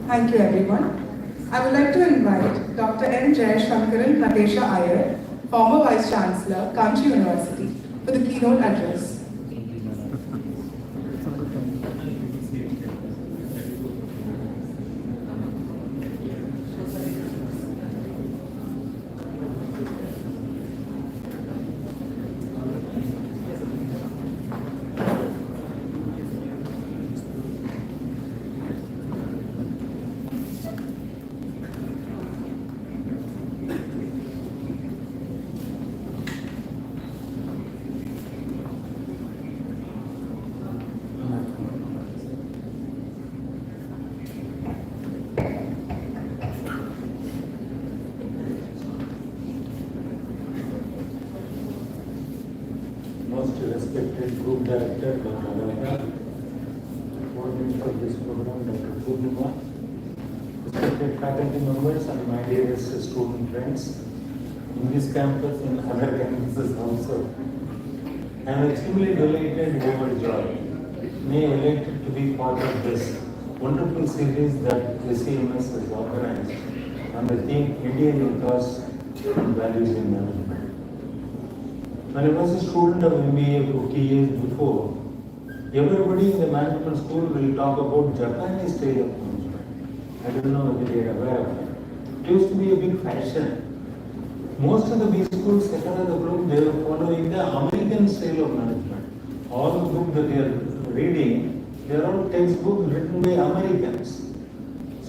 Thank you, everyone. I would like to invite Dr.N. Jayasankaran Natesa Ayyar, former Vice Chancellor, Kanchi University, for the keynote address. Most respected Group Director, Dr.N, coordinator of this program, Dr. respected faculty members and my dearest student friends in this campus and other campuses also. I am extremely delighted and overjoyed, elated to be part of this wonderful series that SCMS has organized on the theme Indian Ethos and Values in Management. When I was a student of MBA 50 years before, everybody in the management school will talk about Japanese style of management. I don't know whether you are aware of it. It used to be a big fashion. Most of the B schools second the group, they were following the American style of management. All the books that they are reading, they are all textbooks written by Americans.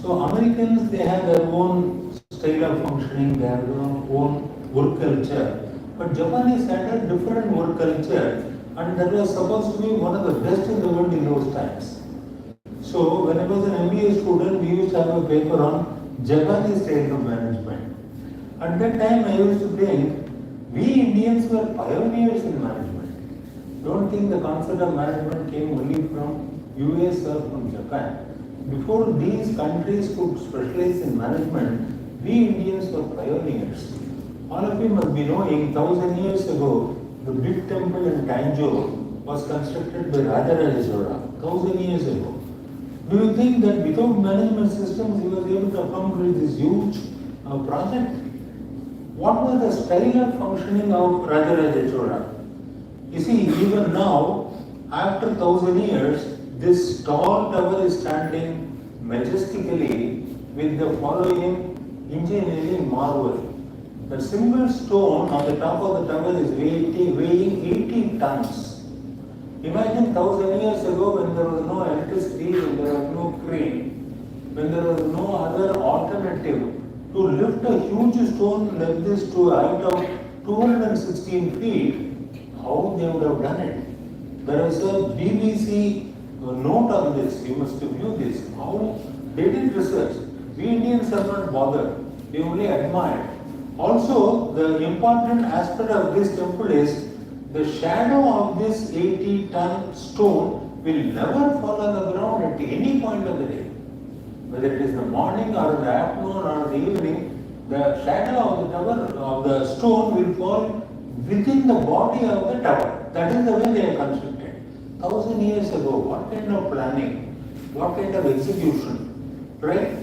So Americans, they have their own style of functioning, they have their own work culture. But Japanese had a different work culture, and that was supposed to be one of the best in the world in those times. So when I was an MBA student, we used to have a paper on Japanese style of management. At that time, I used to think we Indians were pioneers in management. Don't think the concept of management came only from US or from Japan. Before these countries could specialize in management, we Indians were pioneers. All of you must be knowing, 1000 years ago, the big temple in Tanjore was constructed by Rajaraja Chola, 1000 years ago. Do you think that without management systems, he was able to accomplish this huge project? What was the style of functioning of Rajaraja Chola? You see, even now, after 1000 years, this tall tower is standing majestically with the following engineering marvel. The single stone on the top of the tower is weighing 80 tons. Imagine 1000 years ago when there was no electricity, when there was no crane, when there was no other alternative to lift a huge stone like this to a height of 216 feet, how they would have done it. There is a BBC note on this, you must view this. How they did research. We Indians are not bothered, we only admire. Also, the important aspect of this temple is the shadow of this 80-ton stone will never fall on the ground at any point of the day. Whether it is the morning or the afternoon or the evening, the shadow of the tower of the stone will fall within the body of the tower. That is the way they are constructed. 1000 years ago, what kind of planning, what kind of execution, right?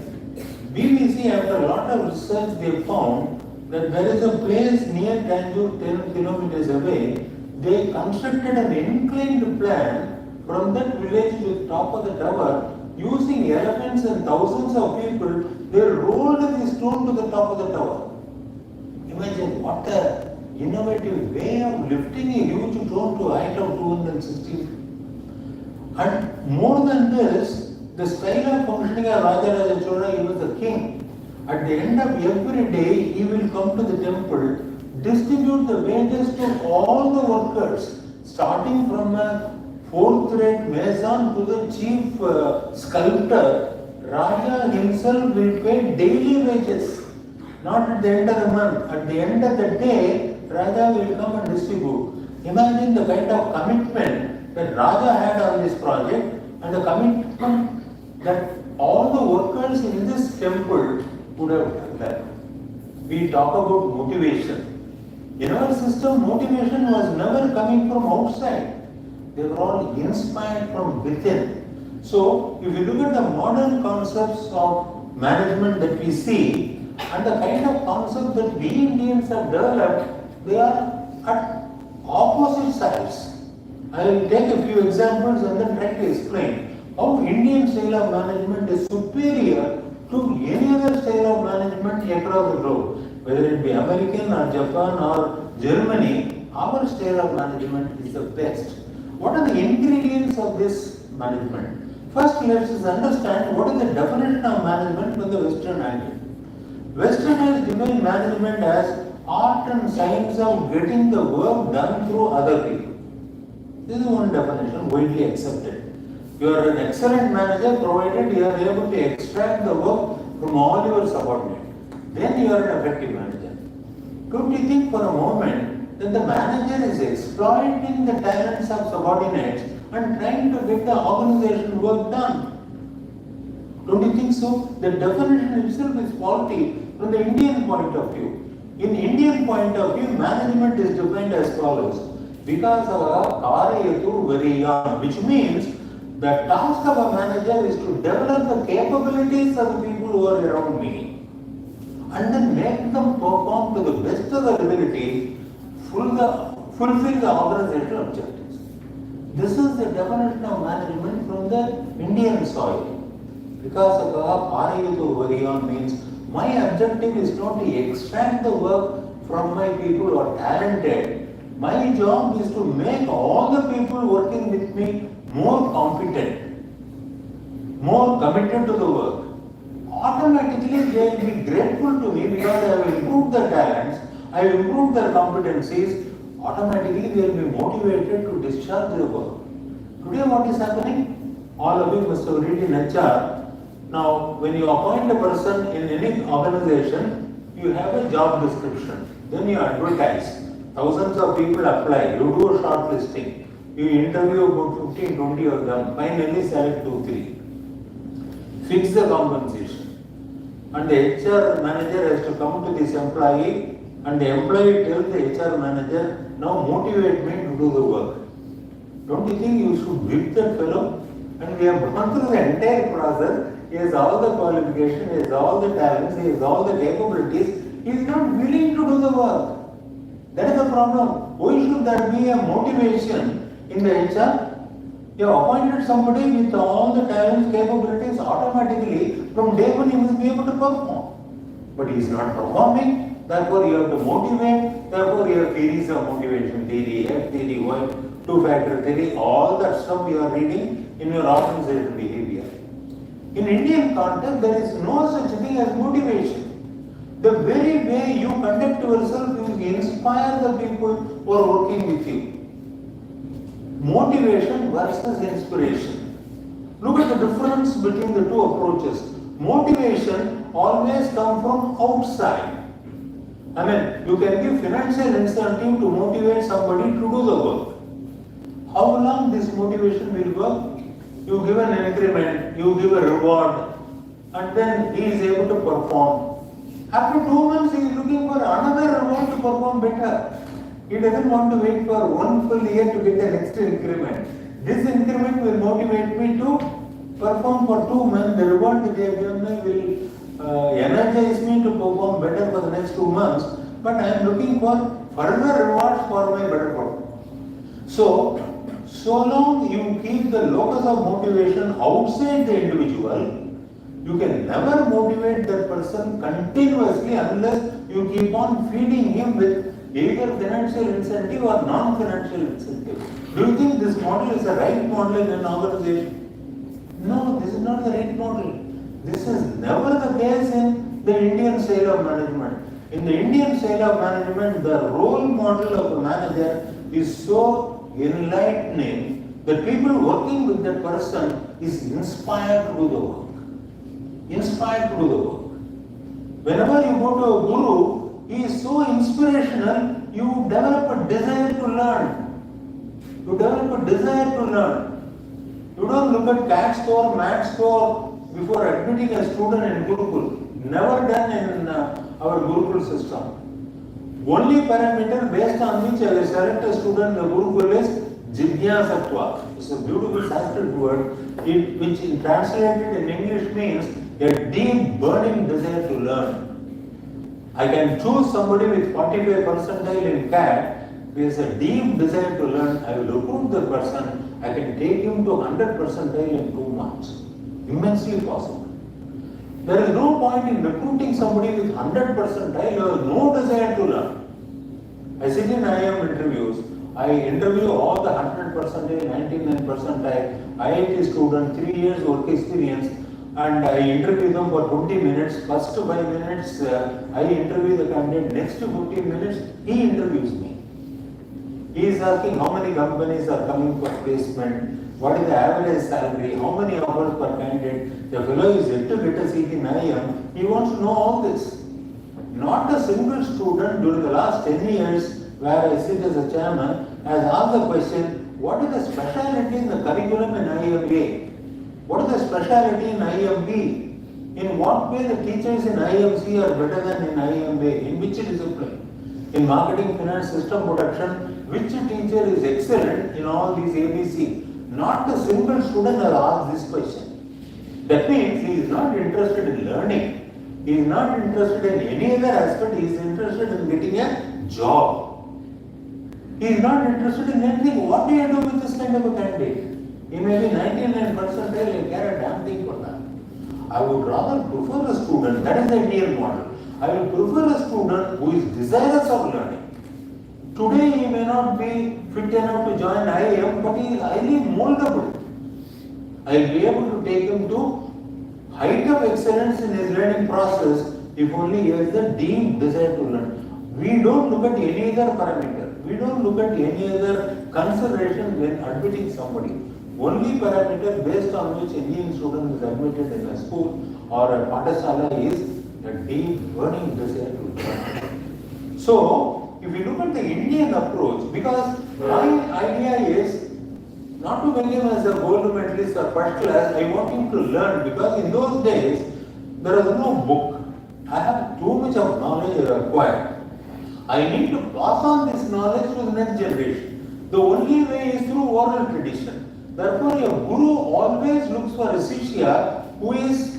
BBC, after a lot of research, they found that there is a place near Tanjore, 10 kilometers away. They constructed an inclined plan from that village to the top of the tower. Using elephants and thousands of people, they rolled the stone to the top of the tower. Imagine what a innovative way of lifting a huge stone to a height of 260. And more than this, the style of functioning of Rajaraja Chola, he was the king. At the end of every day, he will come to the temple, distribute the wages to all the workers, starting from a fourth-rate mason to the chief sculptor. Raja himself will pay daily wages, not at the end of the month. At the end of the day, Raja will come and distribute. Imagine the kind of commitment that Raja had on this project and the commitment that all the workers in this temple would have done that. We talk about motivation. In our system, motivation was never coming from outside. They were all inspired from within. So, if you look at the modern concepts of management that we see and the kind of concept that we Indians have developed, they are at opposite sides. I will take a few examples and then try to explain how Indian style of management is superior to any other style of management across the globe. Whether it be American or Japan or Germany, our style of management is the best. What are the ingredients of this management? First, let us understand what is the definition of management from the Western angle. Westerners define management as art and science of getting the work done through other people. This is one definition widely accepted. You are an excellent manager provided you are able to extract the work from all your subordinates. Then you are an effective manager. Don't you think for a moment that the manager is exploiting the talents of subordinates and trying to get the organization work done? Don't you think so? The definition itself is faulty from the Indian point of view. In Indian point of view, management is defined as follows. Because of karayatu variyan, which means the task of a manager is to develop the capabilities of the people who are around me and then make them perform to the best of their ability, fulfill the organizational objectives. This is the definition of management from the Indian soil. Because of karayatu variyan means my objective is not to extract the work from my people who are talented. My job is to make all the people working with me more competent, more committed to the work. Automatically they will be grateful to me because I have improved their talents, I have improved their competencies. Automatically they will be motivated to discharge their work. Today what is happening? All of you must have read in HR. Now when you appoint a person in any organization, you have a job description. Then you advertise. Thousands of people apply. You do a short listing. You interview about 15, 20 of them. Finally select 2, 3. Fix the compensation. And the HR manager has to come to this employee and the employee tells the HR manager, now motivate me to do the work. Don't you think you should whip that fellow? And we have gone through the entire process. He has all the qualifications, he has all the talents, he has all the capabilities. He is not willing to do the work. That is the problem. Why should there be a motivation in the HR? You have appointed somebody with all the talents, capabilities, automatically from day one he must be able to perform. But he is not performing, therefore you have to motivate, therefore you have theories of motivation theory, F theory, Y, two-factor theory, all that stuff you are reading in your organizational behavior. In Indian context, there is no such thing as motivation. The very way you conduct yourself, you inspire the people who are working with you. Motivation versus inspiration. Look at the difference between the two approaches. Motivation always comes from outside. I mean, you can give financial incentive to motivate somebody to do the work. How long this motivation will work? You give an increment, you give a reward, and then he is able to perform. After 2 months, he is looking for another reward to perform better. He doesn't want to wait for 1 full year to get the next increment. This increment will motivate me to perform for 2 months. The reward that they have given me will energize me to perform better for the next 2 months. But I am looking for further rewards for my better performance. So long you keep the locus of motivation outside the individual, you can never motivate that person continuously unless you keep on feeding him with either financial incentive or non-financial incentive. Do you think this model is the right model in an organization? No, this is not the right model. This is never the case in the Indian style of management. In the Indian style of management, the role model of a manager is so enlightening that people working with that person is inspired to do the work. Inspired to do the work. Whenever you go to a guru, he is so inspirational, you develop a desire to learn. You develop a desire to learn. You don't look at CAT score, MAT score before admitting a student in Gurukul. Never done in our Gurukul system. Only parameter based on which I will select a student in the Gurukul is Jigyasatva. It's a beautiful Sanskrit word. which translated in English means a deep burning desire to learn. I can choose somebody with 45 percentile in CAT who has a deep desire to learn. I will recruit the person. I can take him to 100 percentile in 2 months. Immensely possible. There is no point in recruiting somebody with 100 percentile who has no desire to learn. I sit in IIM interviews. I interview all the 100 percentile, 99 percentile, IIT student, 3 years work experience, and I interview them for 20 minutes. First 5 minutes, I interview the candidate. Next 15 minutes, he interviews me. He is asking how many companies are coming for placement, what is the average salary, how many offers per candidate. The fellow is yet to get a seat in IIM. He wants to know all this. Not a single student during the last 10 years where I sit as a chairman has asked the question, what is the speciality in the curriculum in IIM? What is the speciality in IIM? In what way the teachers in IIMC are better than in IIM? In which discipline? In marketing, finance, system production, which teacher is excellent in all these ABC? Not a single student has asked this question. That means he is not interested in learning. He is not interested in any other aspect. He is interested in getting a job. He is not interested in anything. What do you do with this kind of a candidate? He may be 99 percentile, he'll care a damn thing for that. I would rather prefer a student, that is the Indian model. I will prefer a student who is desirous of learning. Today he may not be fit enough to join IIM, but he is highly moldable. I will be able to take him to height of excellence in his learning process if only he has the deep desire to learn. We don't look at any other parameter. We don't look at any other consideration when admitting somebody. Only parameter based on which Indian student is admitted in a school or a Pathasala is a deep burning desire to learn. So, if you look at the Indian approach, because my idea is not to make him as a gold medalist or first class, I want him to learn, because in those days there was no book. I have too much of knowledge acquired. I need to pass on this knowledge to the next generation. The only way is through oral tradition. Therefore, a guru always looks for a shishya who is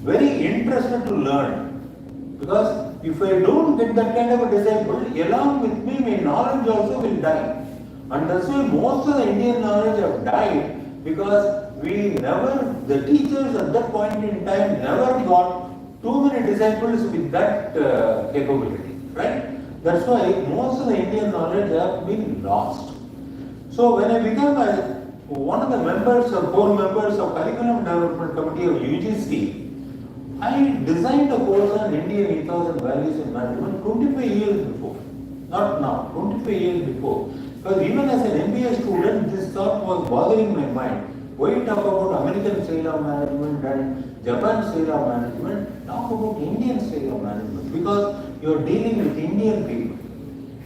very interested to learn. Because if I don't get that kind of a disciple, along with me, my knowledge also will die. And that's why most of the Indian knowledge have died, because the teachers at that point in time never got too many disciples with that capability, right? That's why most of the Indian knowledge have been lost. So when I became one of the members or core members of Curriculum Development Committee of UGC, I designed a course on Indian Ethos and Values in Management 25 years before. Not now, 25 years before. Because even as an MBA student, this thought was bothering my mind. Why talk about American style of management and Japan style of management? Talk about Indian style of management, because you are dealing with Indian people.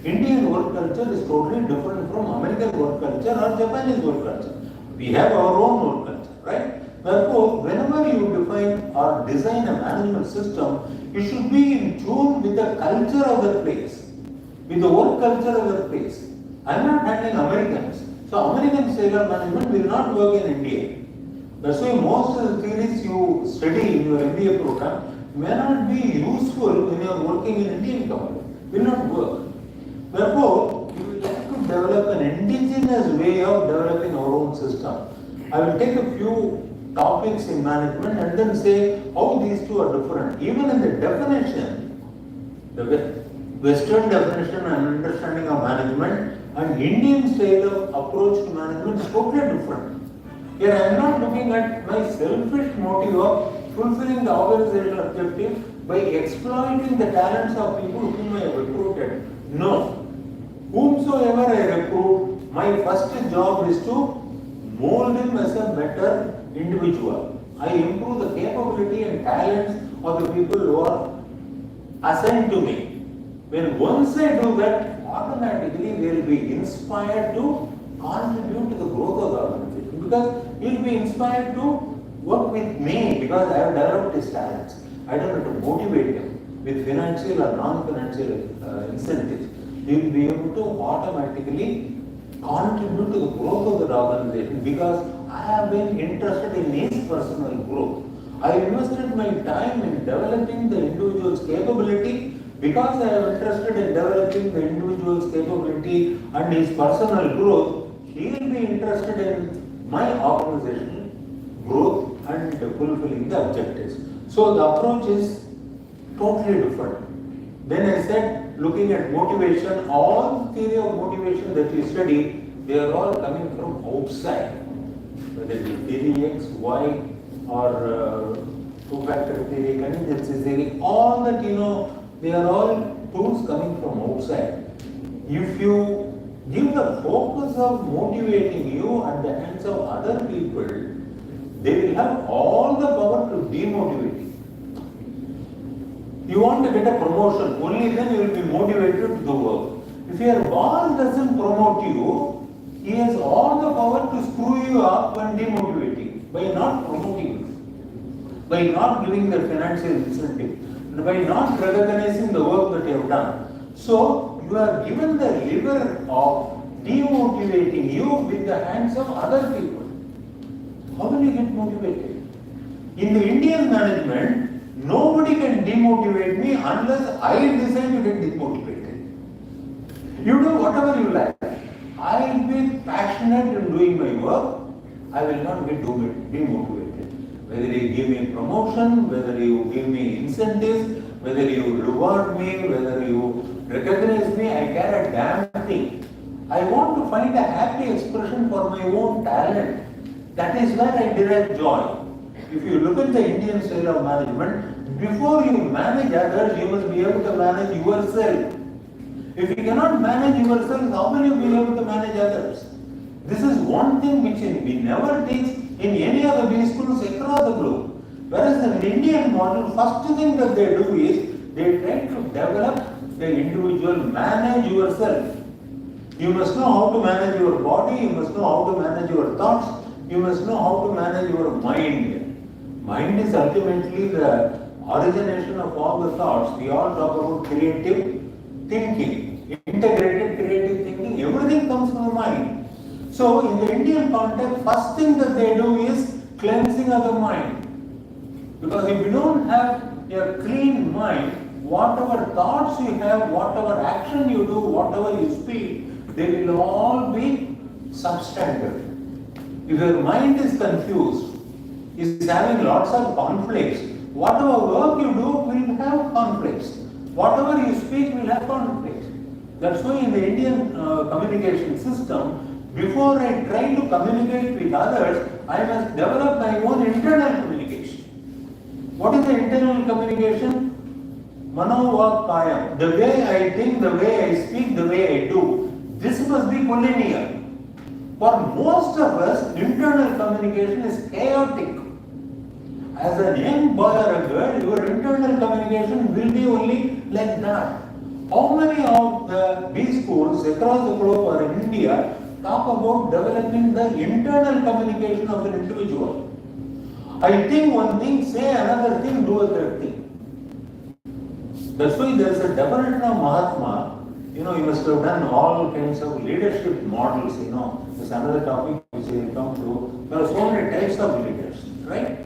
Indian work culture is totally different from American work culture or Japanese work culture. We have our own work culture, right? Therefore, whenever you define or design a management system, it should be in tune with the culture of the place, with the work culture of the place. I am not handling Americans. So American style of management will not work in India. That's why most of the theories you study in your MBA program may not be useful when you are working in Indian company. Will not work. Therefore, you will have to develop an indigenous way of developing our own system. I will take a few topics in management and then say how these two are different. Even in the definition, the Western definition and understanding of management and Indian style of approach to management is totally different. Here I am not looking at my selfish motive of fulfilling the organizational objective by exploiting the talents of people whom I have recruited. No. Whomsoever I recruit, my first job is to mold him as a better individual. I improve the capability and talents of the people who are assigned to me. When once I do that, automatically they will be inspired to contribute to the growth of the organization, because he will be inspired to work with me because I have developed his talents. I don't have to motivate him with financial or non-financial incentives. He will be able to automatically contribute to the growth of the organization, because I have been interested in his personal growth. I invested my time in developing the individual's capability because I am interested in developing the individual's capability and his personal growth. He will be interested in my organizational growth and fulfilling the objectives. So the approach is totally different. Then I said, looking at motivation, all theory of motivation that you study, they are all coming from outside. Whether it is theory X, Y, or two-factor theory, contingency theory, all that they are all tools coming from outside. If you give the focus of motivating you at the hands of other people, they will have all the power to demotivate you. You want to get a promotion, only then you will be motivated to do work. If your boss doesn't promote you, he has all the power to screw you up and demotivate you by not promoting you, by not giving the financial incentive, by not recognizing the work that you have done. So you are given the lever of demotivating you with the hands of other people. How will you get motivated? In the Indian management, nobody can demotivate me unless I decide to get demotivated. You do whatever you like. I will be passionate in doing my work. I will not get demotivated. Whether you give me promotion, whether you give me incentives, whether you reward me, whether you recognize me, I care a damn thing. I want to find a happy expression for my own talent. That is where I derive joy. If you look at the Indian style of management, before you manage others, you must be able to manage yourself. If you cannot manage yourself, how will you be able to manage others? This is one thing which we never teach in any other B schools across the globe. Whereas in the Indian model, first thing that they do is they try to develop the individual, manage yourself. You must know how to manage your body, you must know how to manage your thoughts, you must know how to manage your mind. Mind is ultimately the origination of all the thoughts. We all talk about creative thinking, integrated creative thinking, everything comes from the mind. So in the Indian context, first thing that they do is cleansing of the mind. Because if you don't have a clean mind, whatever thoughts you have, whatever action you do, whatever you speak, they will all be substandard. If your mind is confused, is having lots of conflicts, whatever work you do will have conflicts. Whatever you speak will have conflicts. That's why in the Indian communication system, before I try to communicate with others, I must develop my own internal communication. What is the internal communication? Mano Vak Kayam. The way I think, the way I speak, the way I do. This must be collinear. For most of us, internal communication is chaotic. As a young boy or a girl, your internal communication will be only like that. How many of the B schools across the globe or in India talk about developing the internal communication of an individual? I think one thing, say another thing, do a third thing. That's why there is a definition of Mahatma. You must have done all kinds of leadership models, There's another topic which we will come to. There are so many types of leaders, right?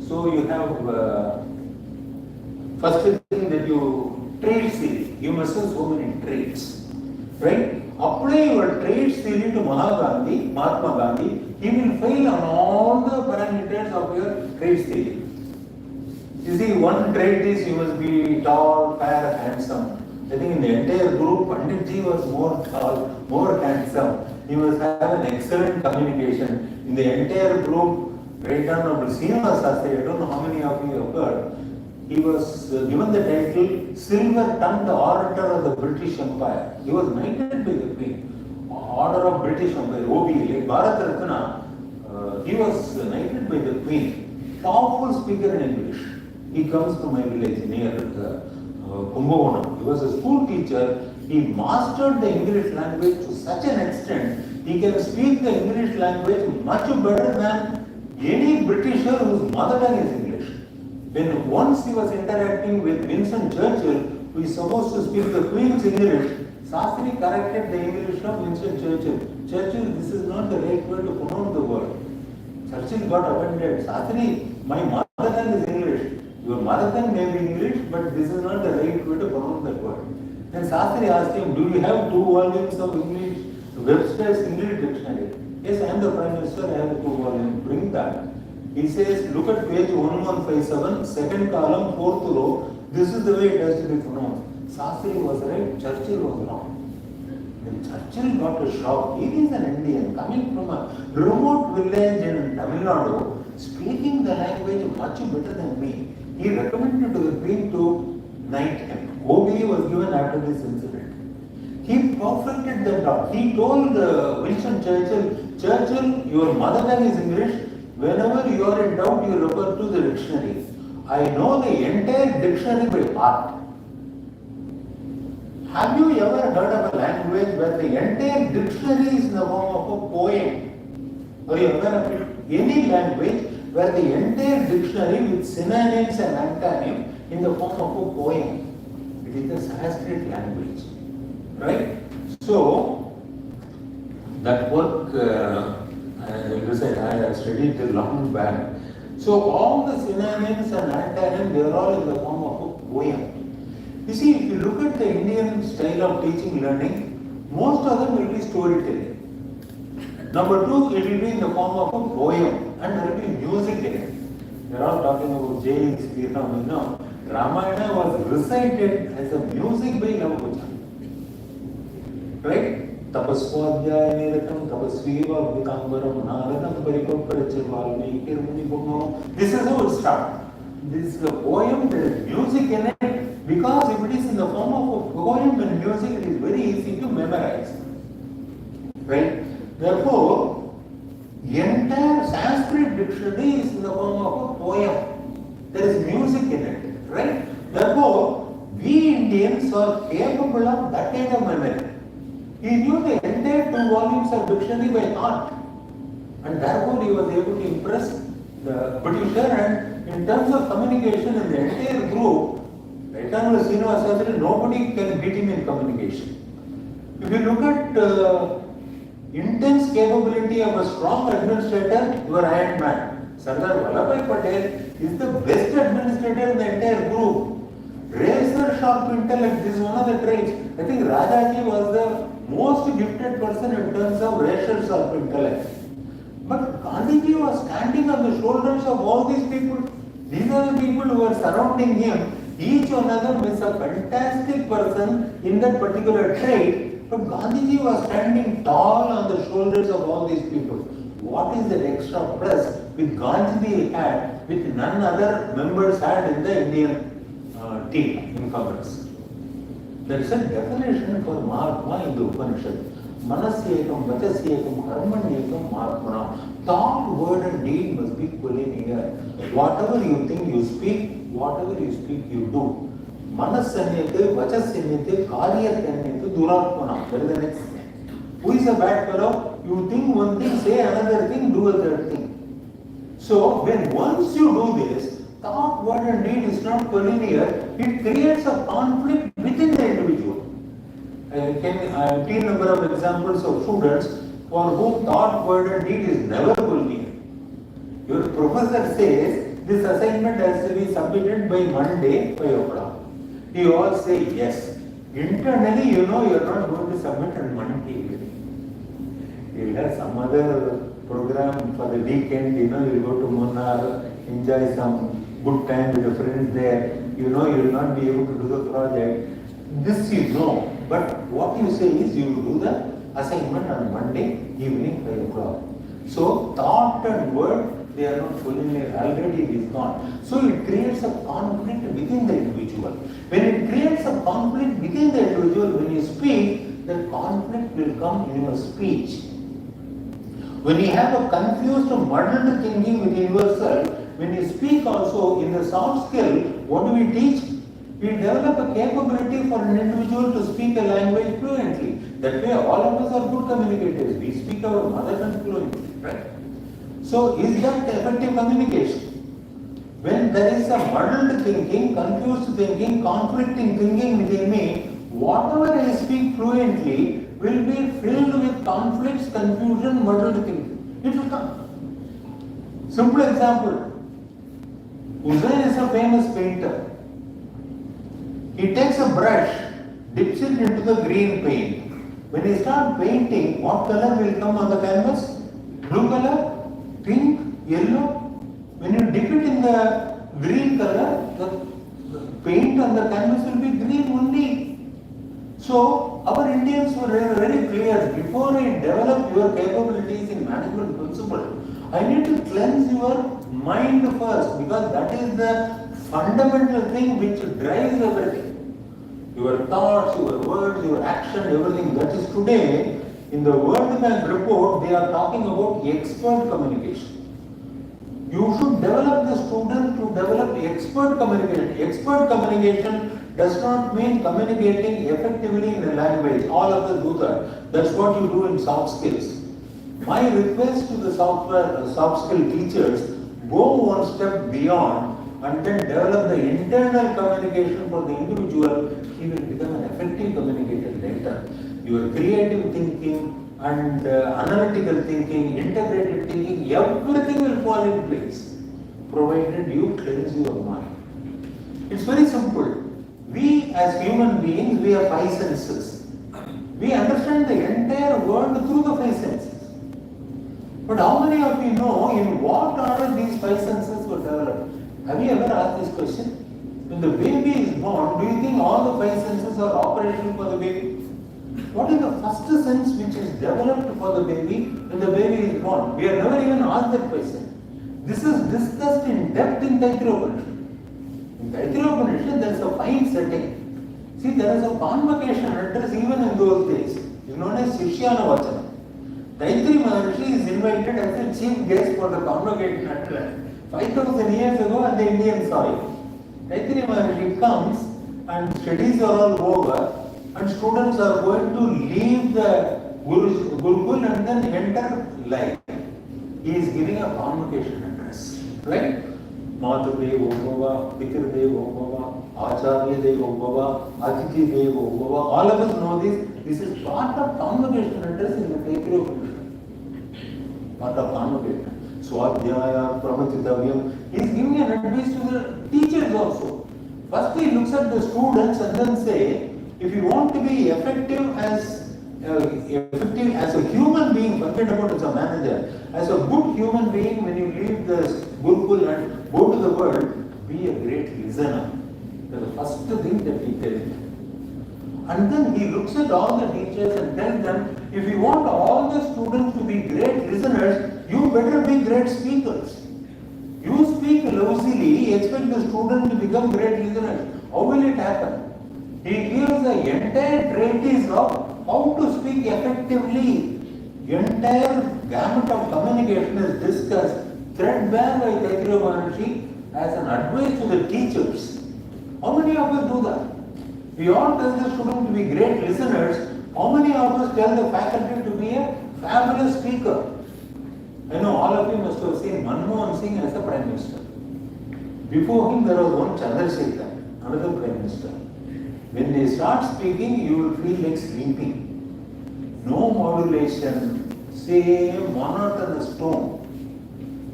So you have first thing that you traits theory. You must have so many traits, right? Apply your traits theory to Mahatma Gandhi. He will fail on all the parameters of your traits theory. You see, one trait is you must be tall, fair, handsome. I think in the entire group, Panditji was more tall, more handsome. He must have an excellent communication. In the entire group, right down to Srinivas Sastry, I don't know how many of you have heard, he was given the title Silver-Tongued Orator of the British Empire. He was knighted by the Queen. Order of British Empire, OBE, Bharat Ratna, he was knighted by the Queen. Powerful speaker in English. He comes from my village near Kumbhakonam. He was a school teacher. He mastered the English language to such an extent, he can speak the English language much better than any Britisher whose mother tongue is English. When once he was interacting with Winston Churchill, who is supposed to speak the Queen's English, Sastry corrected the English of Winston Churchill. Churchill, this is not the right way to pronounce the word. Churchill got offended. Shastri, my mother tongue is English. Your mother tongue may be English, but this is not the right way to pronounce that word. Then Shastri asked him, do you have 2 volumes of English, Webster's English Dictionary? Yes, I am the Prime Minister, I have the 2 volumes. Bring that. He says, look at page 1157, second column, 4th row. This is the way it has to be pronounced. Shastri was right, Churchill was wrong. When Churchill got a shock, he is an Indian coming from a remote village in Tamil Nadu, speaking the language much better than me. He recommended to the Queen to knight him. OBE was given after this incident. He perfected the talk. He told Winston Churchill, your mother tongue is English. Whenever you are in doubt, you refer to the dictionary. I know the entire dictionary by heart. Have you ever heard of a language where the entire dictionary is in the form of a poem? Are you aware of it? Any language where the entire dictionary with synonyms and antonyms in the form of a poem. It is a Sanskrit language. Right? So, that work, I studied it long back. So, all the synonyms and antonyms, they are all in the form of a poem. You see, if you look at the Indian style of teaching learning, most of them will be storytelling. Number 2, it will be in the form of a poem and there will be music in it. They are all talking about Jains, Kirtan, you know. Ramayana was recited as a music by Lavakucha. Right? Tapaswadhyaya niratam tapasviva vitambaram naradam parikoparachivalmi kirmuni. This is how it starts. This is a poem, there is music in it, because if it is in the form of a poem and music, it is very easy to memorize. Right? Therefore, the entire Sanskrit dictionary is in the form of a poem. There is music in it. Right? Therefore, we Indians are capable of that kind of memory. He knew the entire 2 volumes of dictionary by heart. And therefore, he was able to impress the Britisher, and in terms of communication in the entire group, Eternal Srinivasasari, nobody can beat him in communication. If you look at intense capability of a strong administrator, you are Iron Man. Sardar Vallabhbhai Patel is the best administrator in the entire group. Razor sharp intellect, this is one of the traits. I think Rajaji was the most gifted person in terms of razor sharp intellect. But Gandhiji was standing on the shoulders of all these people. These are the people who are surrounding him. Each one of them is a fantastic person in that particular trait. But Gandhiji was standing tall on the shoulders of all these people. What is that extra plus which Gandhiji had, which none other members had in the Indian team in Congress? There is a definition for Mahatma in the Upanishads. Manasyekam, vachasyekam, karmanyekam, Mahatmana. Thought, word and deed must be collinear. Whatever you think you speak, whatever you speak you do. Manasanyate, vachasanyate, karyakanyate, duratmana. That is the next thing. Who is a bad fellow? You think one thing, say another thing, do a third thing. So, when once you do this, thought, word and deed is not collinear, it creates a conflict within the individual. I have seen a number of examples of students for whom thought, word and deed is never collinear. Your professor says, this assignment has to be submitted by Monday, 5 o'clock. You all say yes. Internally, you know you are not going to submit on Monday evening. You will have some other program for the weekend, you know, you will go to Munnar, enjoy some good time with the friends there. You know you will not be able to do the project. This you know. But what you say is you will do the assignment on Monday evening 5 o'clock. So thought and word, they are not fully already it is gone. So it creates a conflict within the individual. When it creates a conflict within the individual, when you speak, the conflict will come in your speech. When you have a confused, muddled thinking within yourself, when you speak also in the soft skill, what do we teach? We develop a capability for an individual to speak a language fluently. That way all of us are good communicators. We speak our mother tongue fluently, right? So is that effective communication? When there is a muddled thinking, confused thinking, conflicting thinking within me, whatever I speak fluently will be filled with conflicts, confusion, muddled thinking. It will come. Simple example. Hussain is a famous painter. He takes a brush, dips it into the green paint. When he starts painting, what color will come on the canvas? Blue color, pink, yellow. When you dip it in the green color, the paint on the canvas will be green only. So, our Indians were very clear. Before I develop your capabilities in management principle, I need to cleanse your mind first, because that is the fundamental thing which drives everything. Your thoughts, your words, your action, everything. That is today, in the World Bank report, they are talking about expert communication. You should develop the student to develop expert communication. Expert communication does not mean communicating effectively in a language. All of us do that. That's what you do in soft skills. My request to the soft skill teachers, go one step beyond and then develop the internal communication for the individual. He will become an effective communicator later. Your creative thinking and analytical thinking, integrated thinking, everything will fall in place, provided you cleanse your mind. It's very simple. We as human beings, we have five senses. We understand the entire world through the five senses. But how many of you know in what order these five senses were developed? Have you ever asked this question? When the baby is born, do you think all the five senses are operational for the baby? What is the first sense which is developed for the baby when the baby is born? We have never even asked that question. This is discussed in depth in Upanishads. In Upanishads, there is a fine setting. See, there is a convocation address even in those days. It is known as Shishyana Vachana. Taittiriya Maharshi is invited as a chief guest for the convocation address 5,000 years ago on the Indian soil. Taittiriya Maharshi comes and studies are all over and students are going to leave the Gurukul and then enter life. He is giving a convocation address, right? Madhudev Bhava, Pikradev Bhava, Acharya Dev Bhava, Atiti Dev Bhava. All of us know this. This is part of convocation address in the Taittiriya Upanishads. Part of convocation. Swadhyaya, Pramachitavyam. He is giving an advice to the teachers also. First he looks at the students and then say, if you want to be effective as a human being, forget about as a manager, as a good human being, when you leave the Gurukul and go to the world, be a great listener. That's the first thing that he tells them. And then he looks at all the teachers and tells them, if you want all the students to be great listeners, you better be great speakers. You speak lousily, expect the student to become great listeners. How will it happen? He gives the entire treatise of how to speak effectively. The entire gamut of communication is discussed threadbare by Taittiriya Maharshi as an advice to the teachers. How many of us do that? We all tell the students to be great listeners. How many of us tell the faculty to be a fabulous speaker? I know all of you must have seen Manmohan Singh as a Prime Minister. Before him there was one Chandrasekhar, another Prime Minister. When they start speaking, you will feel like sleeping. No modulation, same monotonous tone.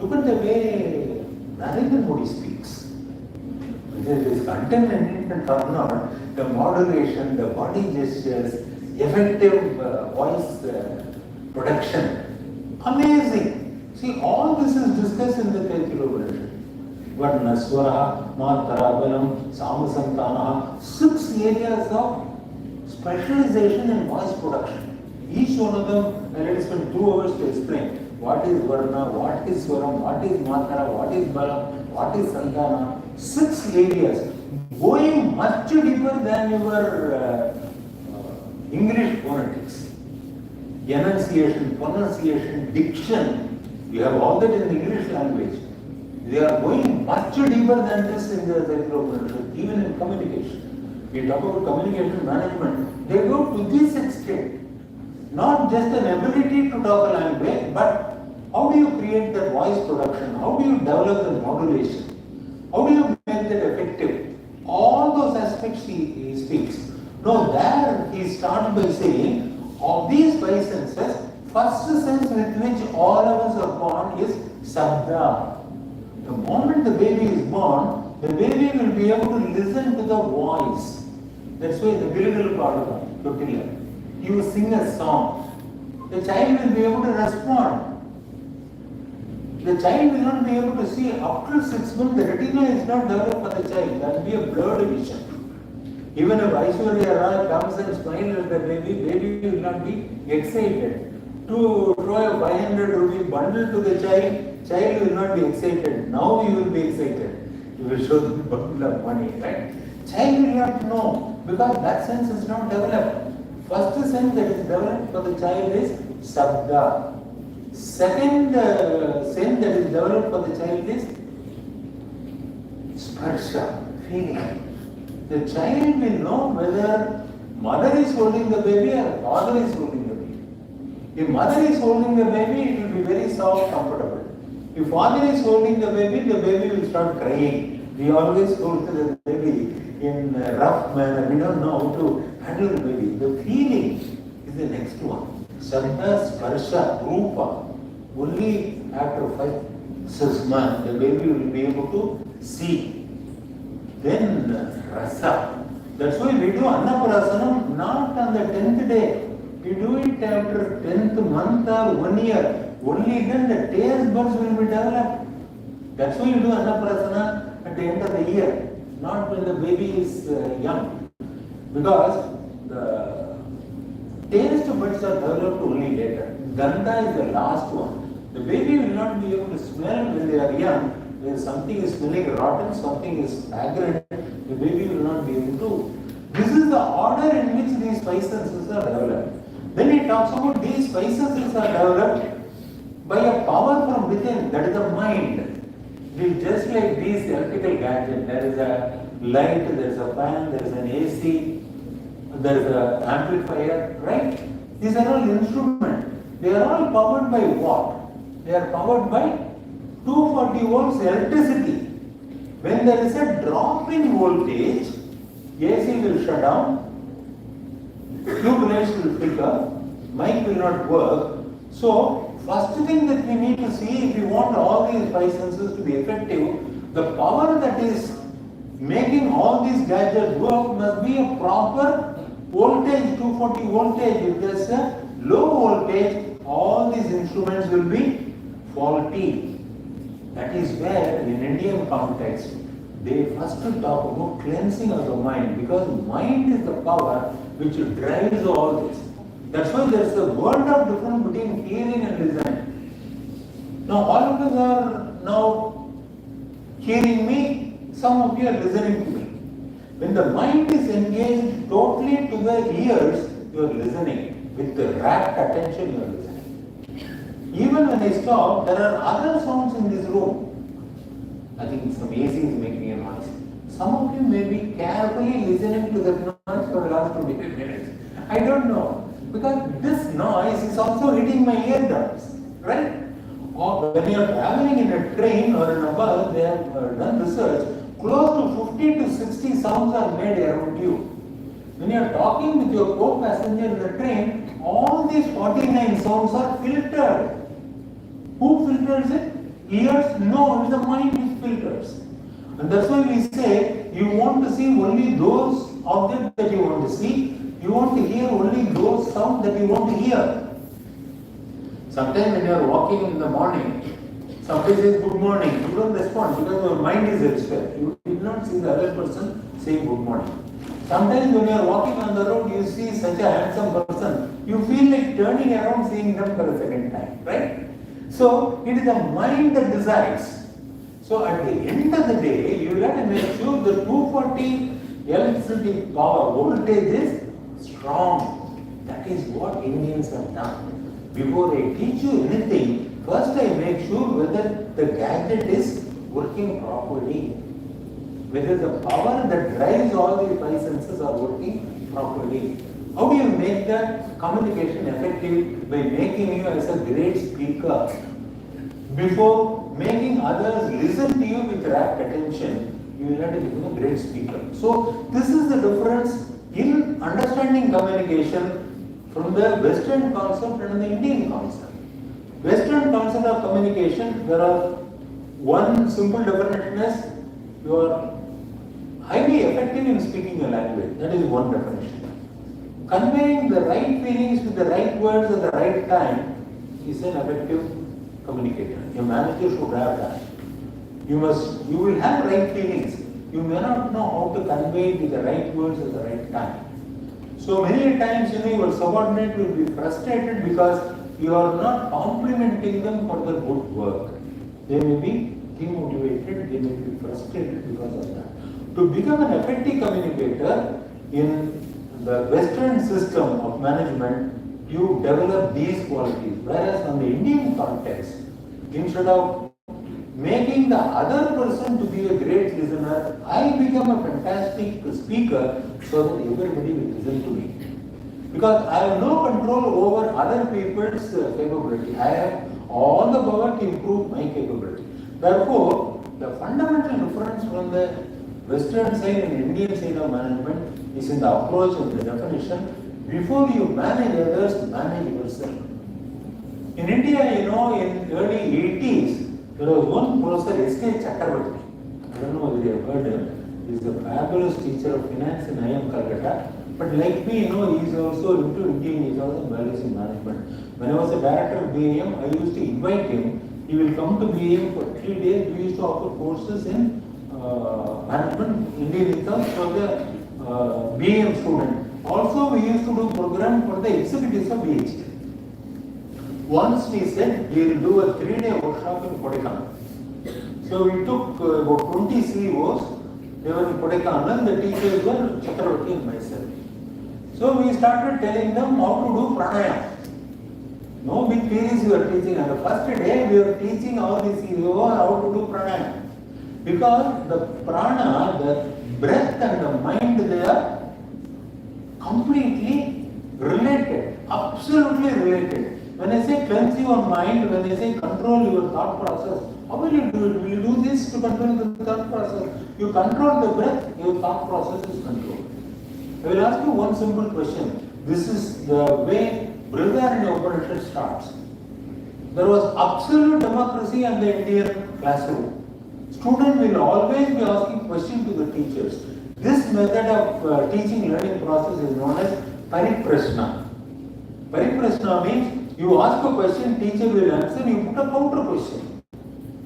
Look at the way Narendra Modi speaks. Whether it is content or not, the modulation, the body gestures, effective voice production. Amazing. See, all this is discussed in the Taittiriya Upanishads. Varna, Swara, Matara, Balam, Samasantana, 6 areas of specialization in voice production. Each one of them, I will spend 2 hours to explain what is Varna, what is Swaram, what is Matara, what is Balam, what is Santana. 6 areas, going much deeper than your English phonetics. Enunciation, pronunciation, diction, you have all that in the English language. They are going much deeper than this in the Upanishads, even in communication. We talk about communication management, they go to this extent. Not just an ability to talk a language, but how do you create that voice production? How do you develop the modulation? How do you make that effective? All those aspects he speaks. Now there he starts by saying, of these 5 senses, first sense with which all of us are born is Sabda. The moment the baby is born, the baby will be able to listen to the voice. That's why the little part of the tortilla. You sing a song. The child will be able to respond. The child will not be able to see up to 6 months. The retina is not developed for the child. That will be a blurred vision. Even if Aishwarya Rai comes and smiles at the baby will not be excited. To throw a 500 rupee bundle to the child will not be excited. Now you will be excited. You will show the bundle of money, right? Child will not know because that sense is not developed. First sense that is developed for the child is Sabda. Second sense that is developed for the child is Sparsha, feeling. The child will know whether mother is holding the baby or father is holding the baby. If mother is holding the baby, it will be very soft, comfortable. If father is holding the baby will start crying. We always hold the baby in a rough manner. We don't know how to handle the baby. The feeling is the next one. Sabda, Sparsha, Rupa. Only after 5-6 months, the baby will be able to see. Then Rasa. That's why we do Annaprasanam not on the 10th day. We do it after 10th month or 1 year. Only then the taste buds will be developed. That's why you do Annaprasana at the end of the year, not when the baby is young. Because the taste buds are developed only later. Gandha is the last one. The baby will not be able to smell when they are young. When something is smelling rotten, something is fragrant, the baby will not be able to. This is the order in which these five senses are developed. Then he talks about these five senses are developed by a power from within, that is the mind. It is just like these electrical gadgets. There is a light, there is a fan, there is an AC, there is an amplifier, right? These are all instruments. They are all powered by what? They are powered by 240 volts electricity. When there is a drop in voltage, AC will shut down, tube lights will flicker, mic will not work. So, first thing that we need to see if we want all these five senses to be effective, the power that is making all these gadgets work must be a proper voltage, 240 voltage. If there is a low voltage, all these instruments will be faulty. That is where in Indian context they first talk about cleansing of the mind, because mind is the power which drives all this. That's why there is a world of difference between hearing and listening. Now all of us are now hearing me, some of you are listening to me. When the mind is engaged totally to the ears, you are listening. With the rapt attention you are listening. Even when I stop, there are other sounds in this room. I think some AC is making a noise. Some of you may be carefully listening to that noise for the last 20 minutes. I don't know. Because this noise is also hitting my eardrums. Right? Or when you are traveling in a train or in a bus, they have done research. Close to 50 to 60 sounds are made around you. When you are talking with your co-passenger in the train, all these 49 sounds are filtered. Who filters it? Ears? No, it's the mind which filters. And that's why we say you want to see only those objects that you want to see. You want to hear only those sounds that you want to hear. Sometimes when you are walking in the morning, somebody says good morning, you don't respond because your mind is elsewhere. You did not see the other person saying good morning. Sometimes when you are walking on the road, you see such a handsome person, you feel like turning around seeing them for a second time, right? So, it is the mind that decides. So, at the end of the day, you have to make sure the 240 electricity power voltage is strong. That is what Indians have done. Before I teach you anything, first I make sure whether the gadget is working properly. Whether the power that drives all the five senses are working properly. How do you make that communication effective? By making you as a great speaker. Before making others listen to you with rapt attention, you will have to become a great speaker. So, this is the difference in understanding communication from the Western concept and the Indian concept. Western concept of communication, there are One simple definition is you are highly effective in speaking a language. That is one definition. Conveying the right feelings with the right words at the right time is an effective communicator. A manager should have that. You will have right feelings. You may not know how to convey it with the right words at the right time. So many times, your subordinate will be frustrated because you are not complimenting them for their good work. They may be demotivated, they may be frustrated because of that. To become an effective communicator in the Western system of management, you develop these qualities. Whereas on the Indian context, instead of making the other person to be a great listener, I become a fantastic speaker so that everybody will listen to me. Because I have no control over other people's capability. I have all the power to improve my capability. Therefore, the fundamental difference from the Western side and Indian side of management is in the approach and the definition. Before you manage others, manage yourself. In India, in early 80s, there was one professor, S.K. I don't know whether you have heard him. He is a fabulous teacher of finance in Ayyar, Calcutta. But like me, he is also into Indian Ethos and values in management. When I was a director of BAM, I used to invite him. He will come to BAM for 3 days. We used to offer courses in management, Indian Ethos for the BAM student. Also, we used to do program for the executives of BHT. Once we said we will do a 3-day workshop in Kodaikanal. So we took about 20 CEOs. They were in Kodaikanal. The teachers were Chakravarti and myself. So we started telling them how to do pranayama. No big theories we were teaching. On the first day, we were teaching all the CEOs how to do pranayama. Because the prana, the breath and the mind, they are completely related, absolutely related. When I say cleanse your mind, when I say control your thought process, how will you do it? Will you do this to control the thought process? You control the breath, your thought process is controlled. I will ask you one simple question. This is the way Brother in the Upanishads starts. There was absolute democracy in the Indian classroom. Student will always be asking questions to the teachers. This method of teaching learning process is known as pariprashna. Pariprashna means you ask a question, teacher will answer, you put a counter question.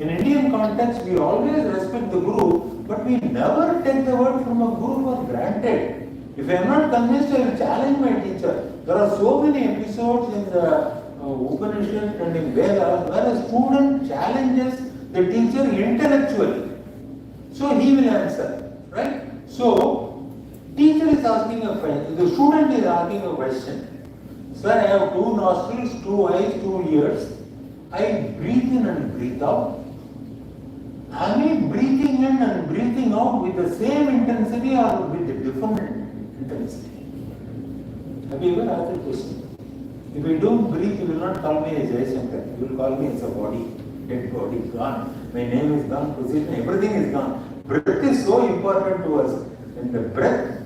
In Indian context, we always respect the guru, but we never take the word from a guru for granted. If I am not convinced, I will challenge my teacher. There are so many episodes in the Upanishads and in Vedas where a student challenges the teacher intellectually. So he will answer, right? So, teacher is asking a question, the student is asking a question. Sir, I have 2 nostrils, 2 eyes, 2 ears. I breathe in and breathe out. Am I breathing in and breathing out with the same intensity or with a different intensity? Have you ever asked that question? If I don't breathe, you will not call me as Jayasankaran. You will call me as a body, dead body, gone. My name is gone, position, everything is gone. Breath is so important to us. And the breath,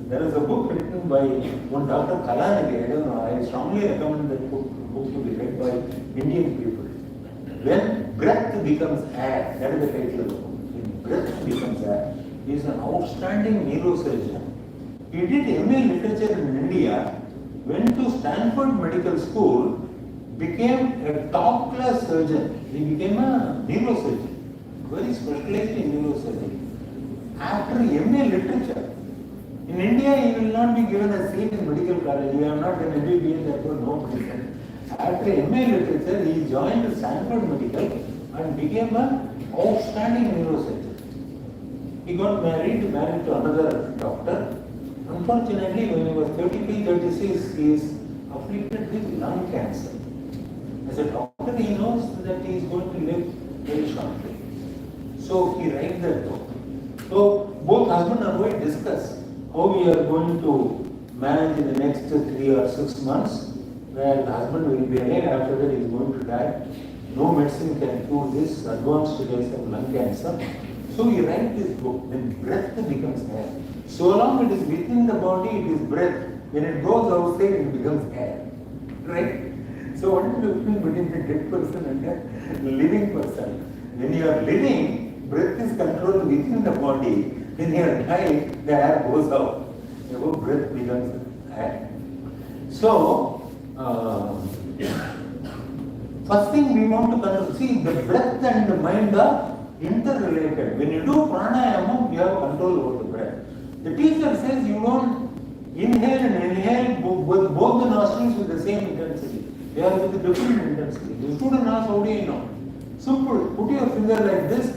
there is a book written by one Dr. Kalanagi, I don't know, I strongly recommend that book to be read by Indian people. When breath becomes air, that is the title of the book. When breath becomes air, he is an outstanding neurosurgeon. He did MA literature in India, went to Stanford Medical School, became a top class surgeon. He became a neurosurgeon, very specialized in neurosurgery. After MA literature, in India, he will not be given a seat in medical college. You have not done MBBS, therefore no medicine. After MA literature, he joined Stanford Medical and became an outstanding neurosurgeon. He got married to another doctor. Unfortunately, when he was 33, 36, he is afflicted with lung cancer. As a doctor, he knows that he is going to live very shortly. So he writes that book. So both husband and wife discuss how we are going to manage in the next 3 or 6 months, where the husband will be alive, after that he is going to die. No medicine can cure this advanced case of lung cancer. So he writes this book, when breath becomes air. So long it is within the body, it is breath. When it goes outside, it becomes air. Right? So what is the difference between the dead person and the living person? when you are living, breath is controlled within the body. When you are dying, the air goes out. Your breath becomes air. So, first thing we want to control, see, the breath and the mind are interrelated. When you do pranayama, you have control over the breath. The teacher says you don't inhale and inhale with both the nostrils with the same intensity. They are with a different intensity. The student asks, how do you know? Simple. Put your finger like this,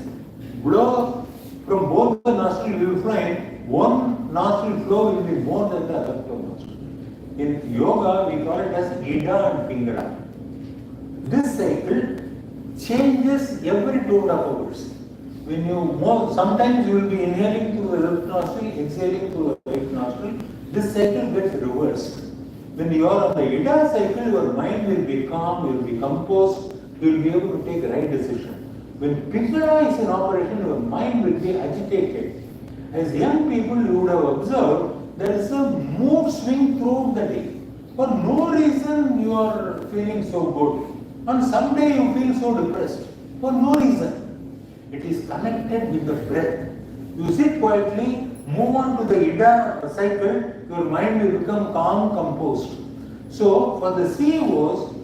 blow from both the nostrils, you will find one nostril flow will be more than the other flow nostril. In yoga, we call it as Ida and Pingala. This cycle changes every 2.5 hours. When you move, sometimes you will be inhaling through the left nostril, exhaling through the right nostril. This cycle gets reversed. When you are on the Ida cycle, your mind will be calm, you will be composed, you will be able to take the right decision. When Pingala is in operation, your mind will be agitated. As young people, you would have observed, there is a mood swing throughout the day. For no reason, you are feeling so good. On some day, you feel so depressed. For no reason. It is connected with the breath. You sit quietly, move on to the Ida cycle, your mind will become calm, composed. So, for the CEOs,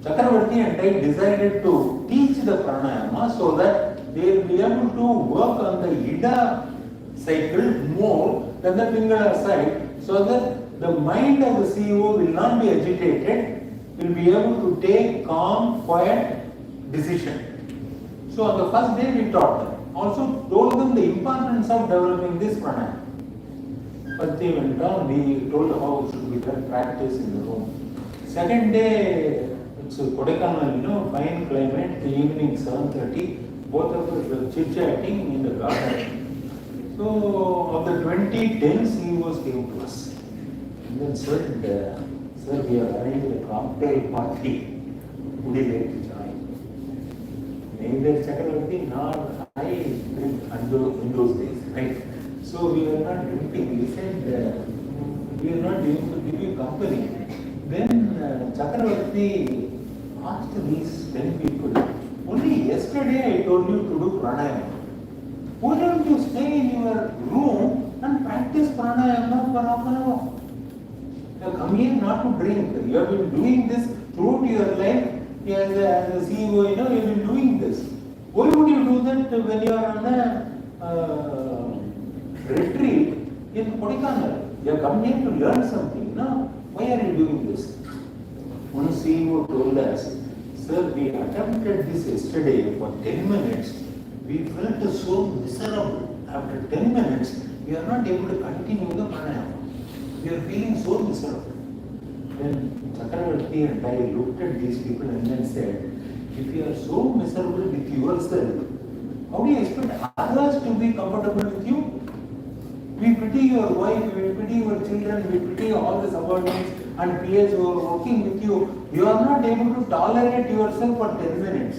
Chakravarti and I decided to teach the pranayama so that they will be able to work on the Ida cycle more than the Pingala side, so that the mind of the CEO will not be agitated, will be able to take calm, quiet decision. So on the first day we taught them. Also told them the importance of developing this pranayama. First day went on, we told how it should be done, practice in the room. Second day, it's Kodaikanal, fine climate, the evening 7:30, both of us were chit-chatting in the garden. So of the 20 tents, he came to us. And then said, sir, we are arranging a cocktail party. Would you like to join? Neither Chakravarti nor I drink in those days, right? So we were not drinking. We said, we are not able to give you company. Then Chakravarti asked these 10 people, only yesterday I told you to do pranayama. Why don't you stay in your room and practice pranayama for half an hour? You have come here not to drink. You have been doing this throughout your life. As a CEO, you have been doing this. Why would you do that when you are on a retreat in Kodaikanal? You have come here to learn something. No? Why are you doing this? One CEO told us, sir, we attempted this yesterday for 10 minutes. We felt so miserable. After 10 minutes, we are not able to continue the pranayama. We are feeling so miserable. Then Chakravarti and I looked at these people and then said, if you are so miserable with yourself, how do you expect others to be comfortable with you? We pity your wife, we pity your children, we pity all the subordinates and peers who are working with you. You are not able to tolerate yourself for 10 minutes.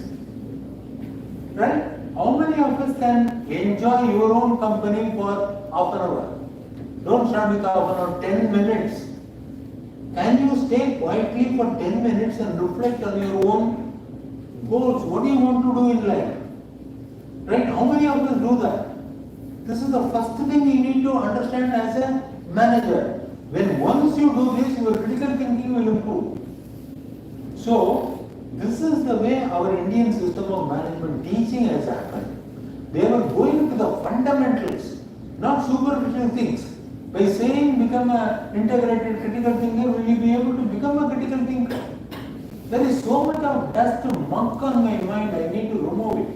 Right? How many of us can enjoy your own company for half an hour? Don't start with half an hour, 10 minutes. Can you stay quietly for 10 minutes and reflect on your own goals? What do you want to do in life? Right? How many of us do that? This is the first thing you need to understand as a manager. When once you do this, your critical thinking will improve. So, this is the way our Indian system of management teaching has happened. They were going to the fundamentals, not superficial things. By saying become an integrated critical thinker, will you be able to become a critical thinker? There is so much of dust muck on my mind, I need to remove it.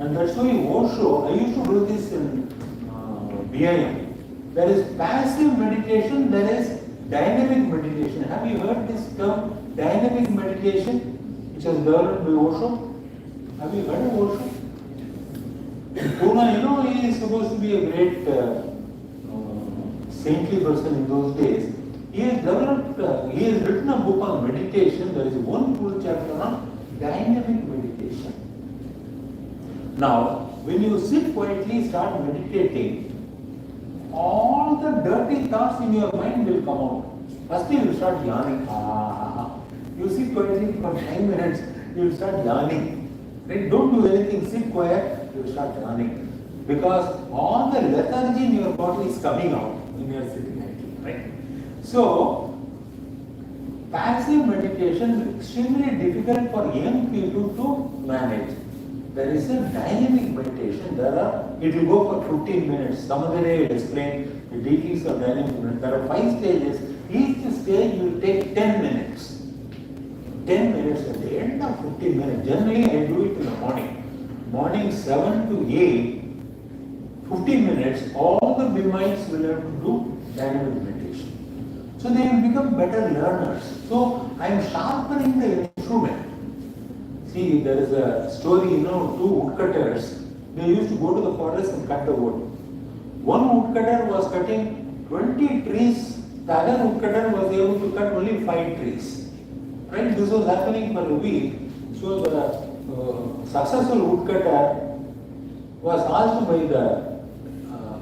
And that's why Osho, I used to do this in BIM. There is passive meditation, there is dynamic meditation. Have you heard this term, dynamic meditation, which was developed by Osho? Have you heard of Osho? In Pune, he is supposed to be a great saintly person in those days. He has developed, he has written a book on meditation. There is one full chapter on dynamic meditation. Now, when you sit quietly, start meditating, all the dirty thoughts in your mind will come out. First you will start yawning. You sit quietly for 5 minutes, you will start yawning. Right? Don't do anything, sit quiet, you start running. Because all the lethargy in your body is coming out when you are sitting idly, right? So, passive meditation is extremely difficult for young people to manage. There is a dynamic meditation. It will go for 15 minutes. Some other day I will explain the details of dynamic meditation. There are 5 stages. Each stage will take 10 minutes. 10 minutes at the end of 15 minutes. Generally I do it in the morning. Morning 7 to 8. 15 minutes, all the Bhimites will have to do dynamic meditation. So they will become better learners. So I am sharpening the instrument. See, there is a story, two woodcutters. They used to go to the forest and cut the wood. One woodcutter was cutting 20 trees. The other woodcutter was able to cut only 5 trees. Right? This was happening for a week. So the successful woodcutter was asked by the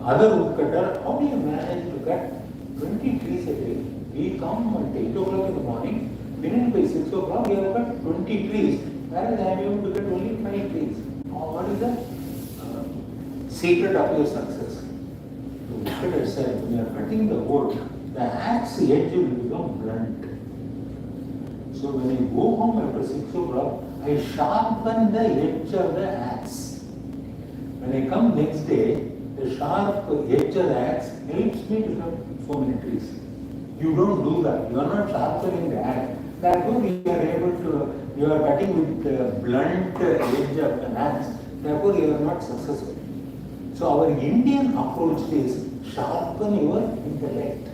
other woodcutter, how do you manage to cut 20 trees a day? We come at 8 o'clock in the morning, finish by 6 o'clock, we have cut 20 trees. Whereas I am able to cut only 5 trees. What is the secret of your success? The woodcutter said, when you are cutting the wood, the axe edge will become blunt. So when I go home after 6 o'clock, I sharpen the edge of the axe. When I come next day, the sharp edge of the axe helps me to cut so many trees. You don't do that. You are not sharpening the axe. Therefore, you are cutting with the blunt edge of an axe. Therefore, you are not successful. So our Indian approach is sharpen your intellect.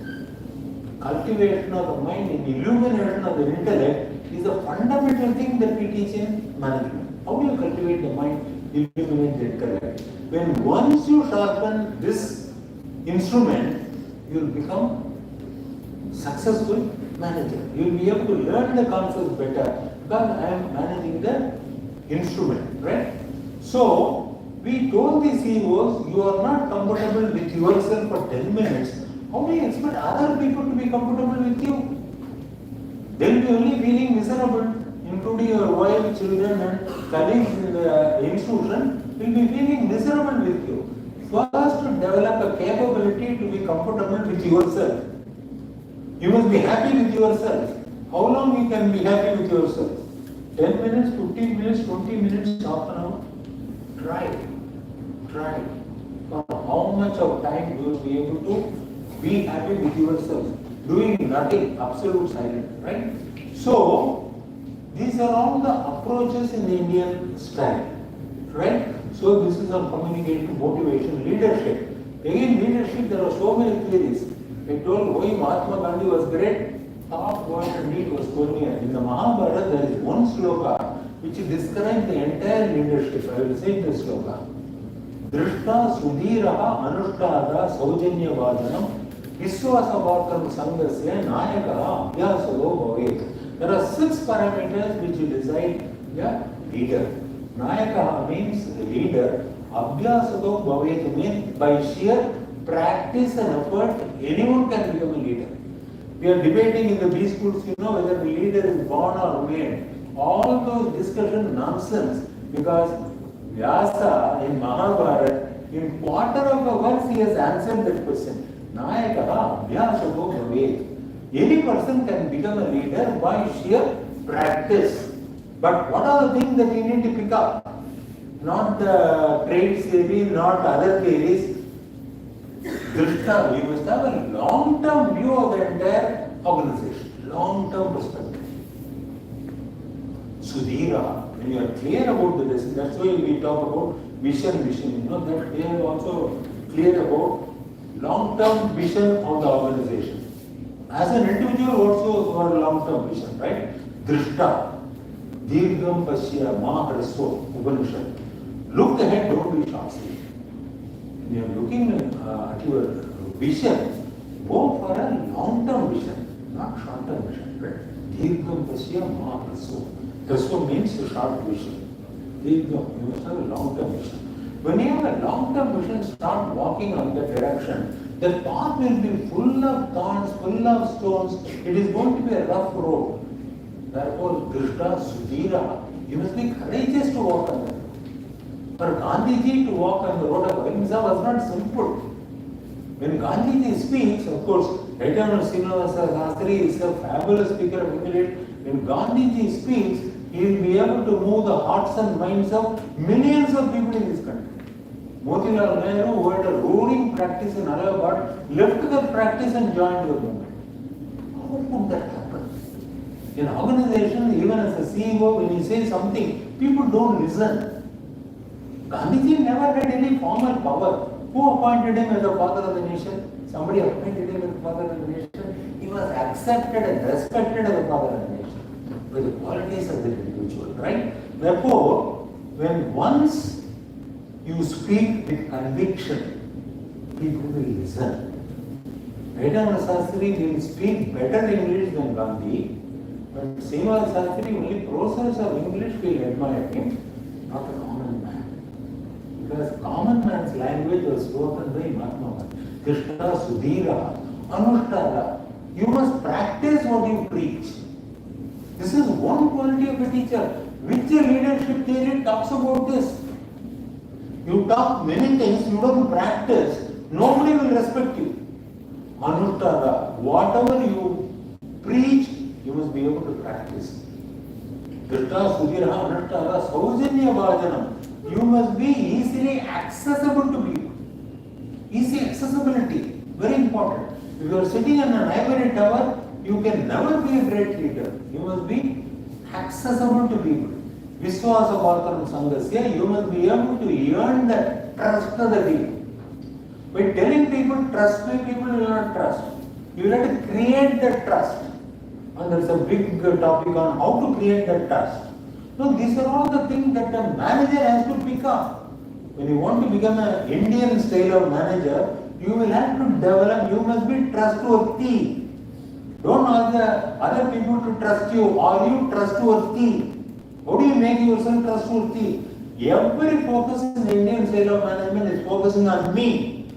Cultivation of the mind and illumination of the intellect is a fundamental thing that we teach in management. How do you cultivate the mind, illuminate the intellect? When once you sharpen this instrument, you will become successful manager. You will be able to learn the concepts better because I am managing the instrument, right? So, we told the CEOs, you are not comfortable with yourself for 10 minutes. How do you expect other people to be comfortable with you? They will be only feeling miserable, including your wife, children and colleagues in the institution will be feeling miserable with you. First, to develop a capability to be comfortable with yourself. You must be happy with yourself. How long you can be happy with yourself? 10 minutes, 15 minutes, 20 minutes, half an hour? Try it. Try it. For how much of time you will be able to be happy with yourself? Doing nothing, absolute silence, right? So, these are all the approaches in the Indian style, right? So, this is on communication, motivation, leadership. Again, leadership, there are so many theories. I told why Mahatma Gandhi was great. Top point and need was Cornea. In the Mahabharata, there is one sloka which describes the entire leadership. I will say this sloka. Drishta Sudhiraha Anushtada Saujanyavadanam Viswasavartam Sangasya Nayaka Abhyasado Bhavet. There are 6 parameters which you decide a leader. Nayaka means leader. Abhyasado Bhavet means by sheer practice and effort, anyone can become a leader. We are debating in the B schools, whether the leader is born or made. All those discussion nonsense because Vyasa in Mahabharata, in quarter of a verse he has answered that question. Nayaka Abhyasado Bhavet. Any person can become a leader by sheer practice. But what are the things that you need to pick up? Not the trade theory, not other theories. Drishta, we must have a long-term view of the entire organization, long-term perspective. Sudhira, when you are clear about the decision, that's why we talk about vision, that they are also clear about long-term vision of the organization. As an individual also for long-term vision, right? Drishta, Dirgham Pasya Maharaso, Upanishad. Look ahead, don't be short-sighted. When you are looking at your vision, go for a long-term vision, not short-term vision. Right? Dirgham Pasya Maharaso. Hraso means a short vision. Dirgham, you must have a long-term vision. When you have a long-term vision, start walking on that direction. The path will be full of thorns, full of stones. It is going to be a rough road. Therefore, Drishta Sudhira, You must be courageous to walk on the road. For Gandhiji to walk on the road of Ahimsa was not simple. When Gandhiji speaks, of course, Eternal Srinivasa Shastri is a fabulous speaker of English. When Gandhiji speaks, he will be able to move the hearts and minds of millions of people in this country. Motilal Nehru, who had a ruling practice in Allahabad, left the practice and joined the movement. How could that happen? In organization, even as a CEO, when he says something, people don't listen. Gandhiji never had any formal power. Who appointed him as the father of the nation? Somebody appointed him as the father of the nation. He was accepted and respected as the father of the nation by the qualities of the individual, right? Therefore, when once you speak with conviction, people will listen. Eternal Shastri will speak better English than Gandhi, but Srinivasa Shastri, only process of English will admire him, not a common man. Because common man's language was spoken by Mahatma Gandhi. Krishna, Sudhira, Anushtara. You must practice what you preach. This is one quality of a teacher. Which leadership theory talks about this? You talk many things, you don't practice, nobody will respect you. Anushtara, whatever you preach, you must be able to practice. Krishna, Sudhira, Anushtara, Saujanya Bhajanam. You must be easily accessible to people. Easy accessibility, very important. If you are sitting in an ivory tower, you can never be a great leader. You must be accessible to people. Viswasa Vartanam Sangasya, you must be able to earn the trust of the people. By telling people trust me, people will not trust. You have to create that trust. And there's a big topic on how to create that trust. So these are all the things that a manager has to pick up. When you want to become an Indian style of manager, you will have to develop, you must be trustworthy. Don't ask the other people to trust you. Are you trustworthy? How do you make yourself trustworthy? Every focus in Indian style of management is focusing on me.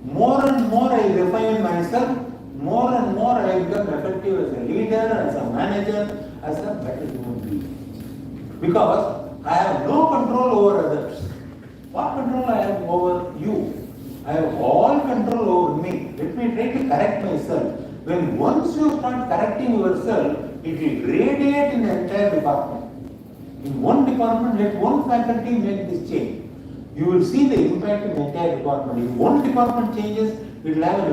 More and more I refine myself, more and more I become effective as a leader, as a manager, as a better human being. Because I have no control over others. What control I have over you? I have all control over me. Let me try to correct myself. When once you start correcting yourself, it will radiate in the entire department. In one department, let one faculty make this change. You will see the impact in the entire department. If one department changes, it will have an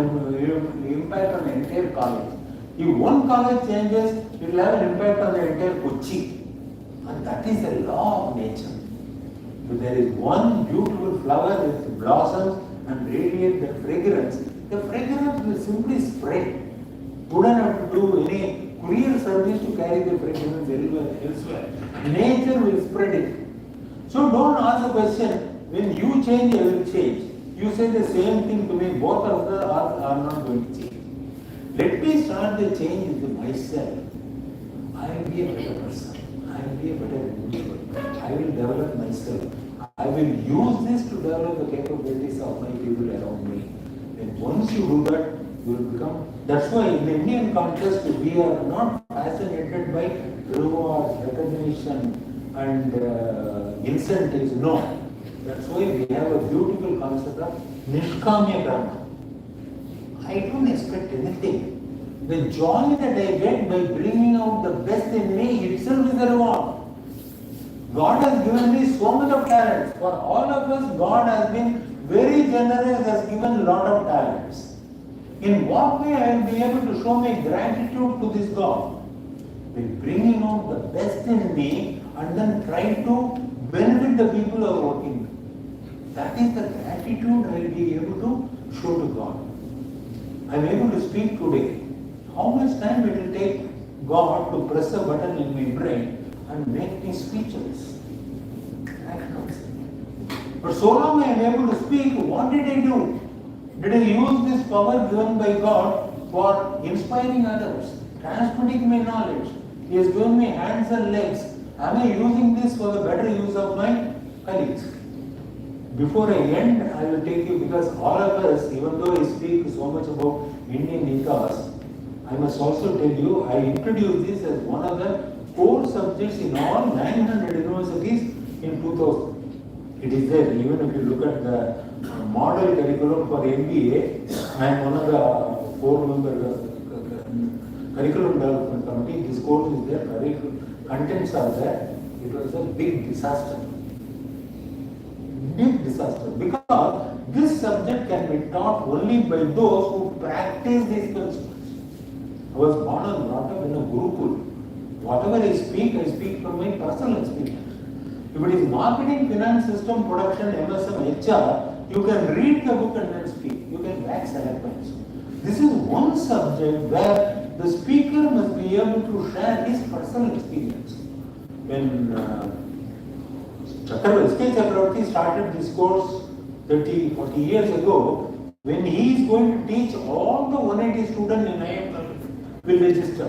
impact on the entire college. If one college changes, it will have an impact on the entire Kochi. And that is the law of nature. If there is one beautiful flower which blossoms and radiates the fragrance will simply spread. You don't have to do any courier service to carry the fragrance elsewhere. Nature will spread it. So don't ask the question, when you change, I will change. You say the same thing to me, both of them are not going to change. Let me start the change with myself. I will be a better person. I will be a better individual. I will develop myself. I will use this to develop the capabilities of my people around me. And once you do that, you will become. That's why in the Indian context, we are not fascinated by rewards, recognition, and incentives. No. That's why we have a beautiful concept of Nishkamya Karma. I don't expect anything. The joy that I get by bringing out the best in me itself is a reward. God has given me so much of talents. For all of us, God has been very generous, has given a lot of talents. In what way I will be able to show my gratitude to this God? By bringing out the best in me and then try to benefit the people who are working with me. That is the gratitude I will be able to show to God. I am able to speak today. How much time it will take God to press a button in my brain and make me speechless? I cannot say. But so long I am able to speak, what did I do? Did I use this power given by God for inspiring others, transmitting my knowledge? He has given me hands and legs. Am I using this for the better use of my colleagues? Before I end, I will take you, because all of us, even though I speak so much about Indian Ethos, I must also tell you, I introduce this as one of the core subjects in all 900 universities in 2000. It is there. Even if you look at the model curriculum for MBA, I am one of the 4-member curriculum development committee. This course is there, contents are there. It was a big disaster. Big disaster. Because this subject can be taught only by those who practice these principles. I was born and brought up in a Gurukul. Whatever I speak from my personal experience. If it is marketing, finance, system, production, MSM, HR, you can read the book and then speak. You can wax eloquence. This is one subject where the speaker must be able to share his personal experience. When S.K. Chakravarti started this course 30, 40 years ago, when he is going to teach all the 180 students in IIM will register.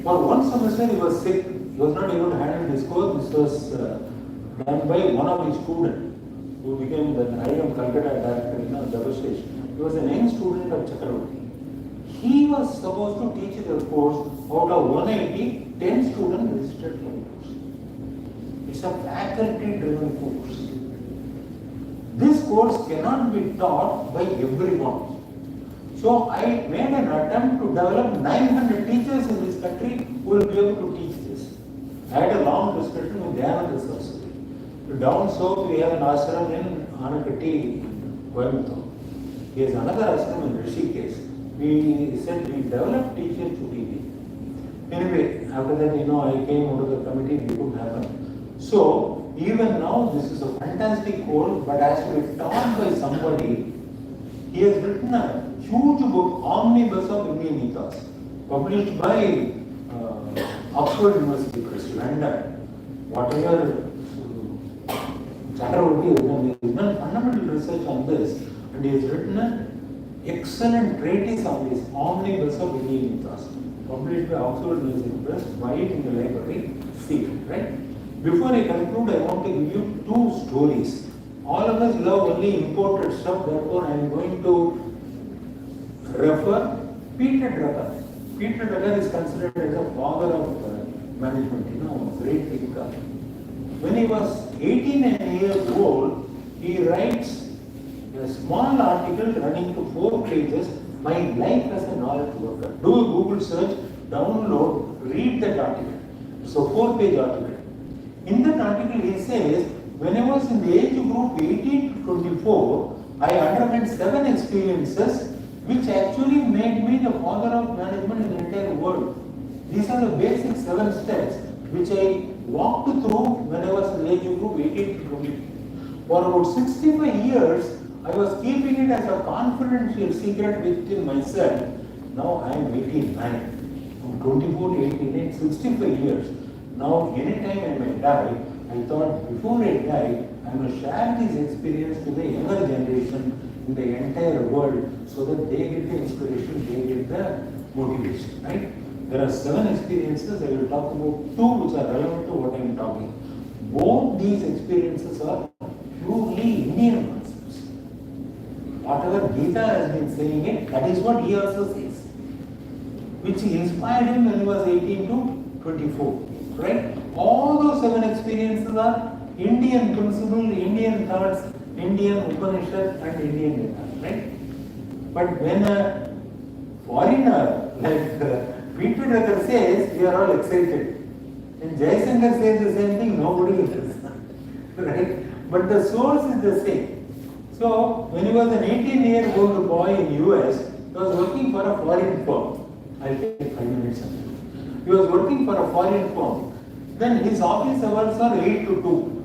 For one semester he was sick, he was not able to handle this course. This was done by one of his students who became the IIM Calcutta director in devastation. He was an young student of Chakravarti. He was supposed to teach the course. Out of 180, 10 students registered for the course. It's a faculty-driven course. This course cannot be taught by everyone. So I made an attempt to develop 900 teachers in this country who will be able to teach this. I had a long discussion with Jayasankaran Saraswati. Down south we have an ashram in Anakatti, Coimbatore. He has another ashram in Rishikesh. We said we developed teachers to TV. Anyway, after that, I came out of the committee, it couldn't happen. So, even now, this is a fantastic course, but has to be taught by somebody. He has written a huge book, Omnibus of Indian Ethos, published by Oxford University Press, London. Whatever Chakravarti has done, he has done fundamental research on this, and he has written an excellent treatise on this Omnibus of Indian Ethos, published by Oxford University Press, wide in the library, see it, right? Before I conclude, I want to give you two stories. All of us love only imported stuff, therefore I am going to refer Peter Drucker. Peter Drucker is considered as the father of management, great thinker. When he was 18 years old, he writes a small article running to 4 pages, My Life as a Knowledge Worker. Do a Google search, download, read that article. It's a 4-page article. In that article he says, when I was in the age group 18 to 24, I underwent 7 experiences which actually made me the father of management in the entire world. These are the basic 7 steps which I walked through when I was in the age group 18 to 24. For about 65 years, I was keeping it as a confidential secret within myself. Now I am 89. From 24 to 89, 65 years. Now, anytime I may die, I thought before I die, I must share this experience to the younger generation in the entire world so that they get the inspiration, they get the motivation, right? There are 7 experiences. I will talk about 2 which are relevant to what I am talking. Both these experiences are purely Indian concepts. Whatever Gita has been saying it, that is what he also says. Which inspired him when he was 18 to 24. Right? All those 7 experiences are Indian principle, Indian thoughts, Indian Upanishads and Indian Ethos, right? But when a foreigner like Peter Drucker says, we are all excited. And Jayasankaran says the same thing, nobody understands. Right? But the source is the same. So, when he was an 18-year-old boy in US, he was working for a foreign firm. I'll take 5 minutes. He was working for a foreign firm. Then his office hours are 8 to 2.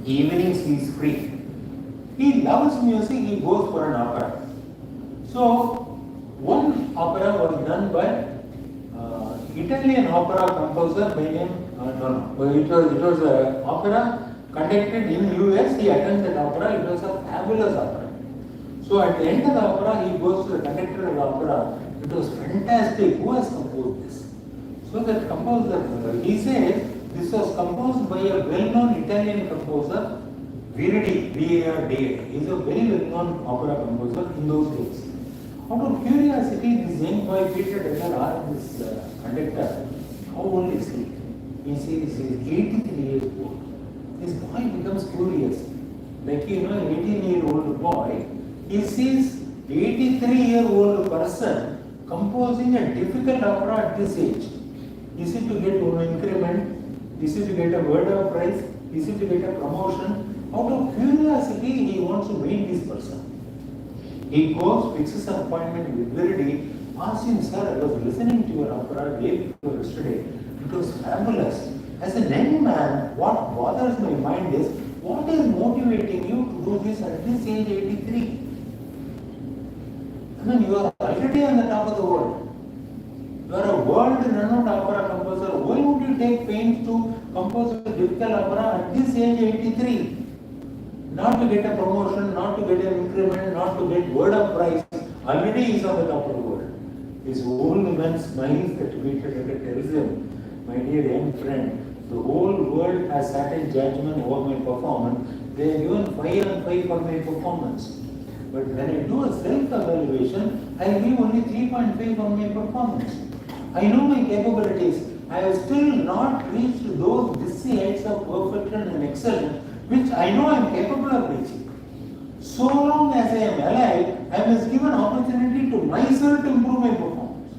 Evenings he is free. He loves music, he goes for an opera. So, one opera was done by Italian opera composer by name, it was an opera conducted in US. He attended the opera, it was a fabulous opera. So, at the end of the opera, he goes to the conductor of the opera. It was fantastic. Who has composed this? So that composer, he says, this was composed by a well-known Italian composer, Verdi, V-A-R-D-I. He is a very well-known opera composer in those days. Out of curiosity, this young boy Peter Drucker asked this conductor, how old is he? He says he is 83 years old. This boy becomes curious. Like, an 18-year-old boy, he sees 83-year-old person composing a difficult opera at this age. Is it to get an increment? Is it to get a word of prize? Is it to get a promotion? Out of curiosity, he wants to meet this person. He goes, fixes an appointment with Viridi, asks him, sir, I was listening to your opera day before yesterday. It was fabulous. As a young man, what bothers my mind is, what is motivating you to do this at this age, 83? You are already on the top of the world. You are a world-renowned opera composer. Why would you take pains to compose a difficult opera at this age, 83? Not to get a promotion, not to get an increment, not to get word of prize. Already he is on the top of the world. This old man smiles that Peter tells him, my dear young friend, the whole world has sat in judgment over my performance. They have given 5 on 5 for my performance. But when I do a self-evaluation, I give only 3.5 on my performance. I know my capabilities. I have still not reached those dizzy heights of perfection and excellence which I know I am capable of reaching. So long as I am alive, I must give an opportunity to myself to improve my performance.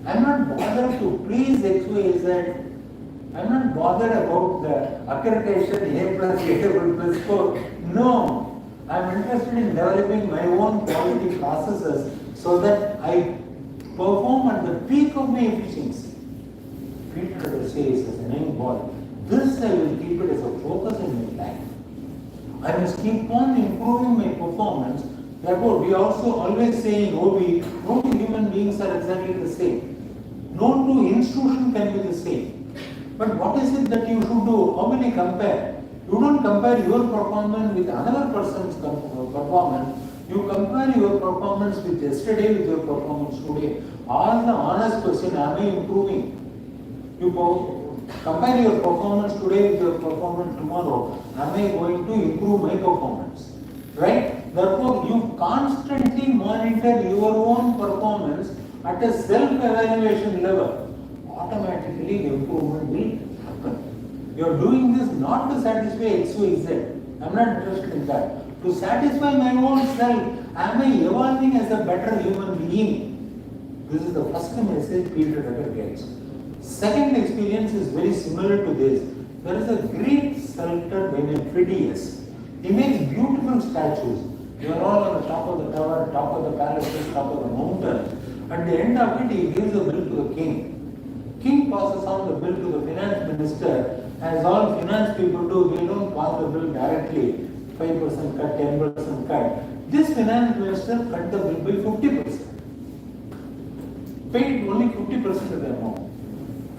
I am not bothered to please X, Y, Z. I am not bothered about the accreditation A plus A plus 4. No. I am interested in developing my own quality processes so that I perform at the peak of my efficiency. Peter says as a young boy, this I will keep it as a focus in my life. I must keep on improving my performance. Therefore, we also always say in OB, no two human beings are exactly the same. No two institutions can be the same. But what is it that you should do? How will you compare? You don't compare your performance with another person's performance. You compare your performance with yesterday with your performance today. Ask the honest question, am I improving? You compare your performance today with your performance tomorrow. Am I going to improve my performance? Right? Therefore, you constantly monitor your own performance at a self-evaluation level. Automatically, improvement will happen. You are doing this not to satisfy X, Y, Z. I am not interested in that. To satisfy my own self, am I evolving as a better human being? This is the first message Peter Drucker gets. Second experience is very similar to this. There is a Greek sculptor by name Phidias. He makes beautiful statues. They are all on the top of the tower, top of the palaces, top of the mountain. At the end of it, he gives a bill to the king. King passes on the bill to the finance minister. As all finance people do, they don't pass the bill directly. 5% cut, 10% cut. This finance minister cut the bill by 50%. Paid only 50% of the amount.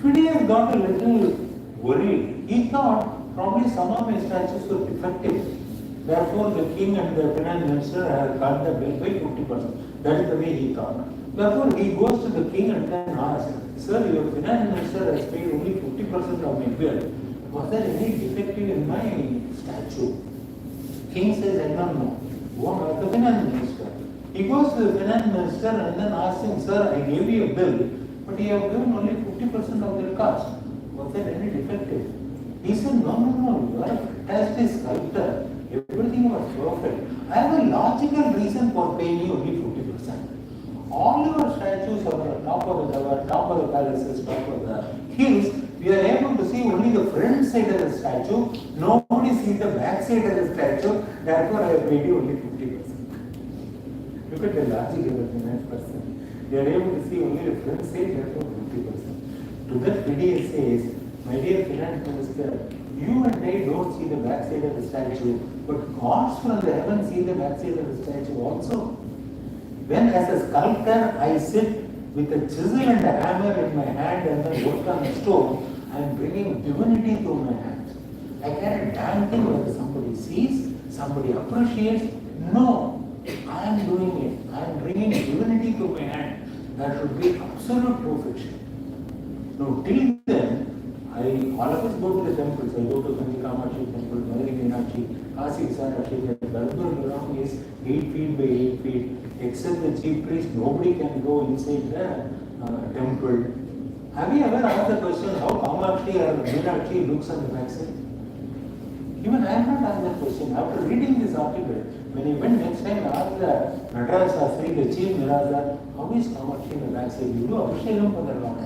Phidias got a little worried. He thought probably some of my statues were defective. Therefore, the king and the finance minister have cut the bill by 50%. That is the way he thought. Therefore, he goes to the king and then asks, sir, your finance minister has paid only 50% of my bill. Was there any defective in my statue? King says, I don't know. Go and ask the finance minister. He goes to the finance minister and then asks him, sir, I gave you a bill, but you have given only 50% of the cost. Was there any defective? He said, no, you are a fantastic sculptor. Everything was perfect. I have a logical reason for paying you only 50%. All your statues are on the top of the tower, top of the palaces, top of the hills. We are able to see only the front side of the statue. Nobody sees the back side of the statue. Therefore, I have paid you only 50%. Look at the logic of the finance person. They are able to see only the front side, therefore 50%. To that, Phidias says, my dear finance minister, you and I don't see the back side of the statue, but gods from the heavens see the back side of the statue also. When as a sculptor I sit with a chisel and a hammer in my hand and then work on a stone, I am bringing divinity to my hands. I care a damn thing whether somebody sees, somebody appreciates. No, I am doing it. I am bringing divinity to my hand. That should be absolute perfection. Now, till then, all of us go to the temples. I go to Kanchi temple, Madurai Meenakshi, Kasi Visakhashi. The Garbha ground is 8 feet by 8 feet. Except the chief priest, nobody can go inside the temple. Have you ever asked the question how Kamakshi or Meenakshi looks on the vaccine? Even I have not asked that question. After reading this article, when he went next time, I asked the Natesa, the chief Mirasa, how is Kamakshi in the vaccine? You do Abhishekam for the Lord.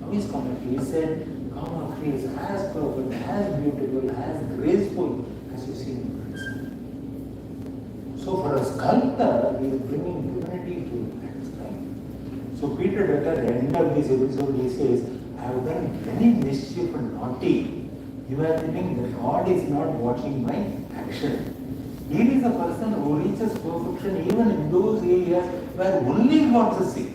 How is Kamakshi? He said, Kamakshi is as perfect, as beautiful, as graceful as you see in the vaccine. So for a sculptor, he is bringing divinity to that sculpture. So Peter Drucker, at the end of this episode, he says, I have done many mischief and naughty, imagining that God is not watching my action. He is a person who reaches perfection even in those areas where only God is see.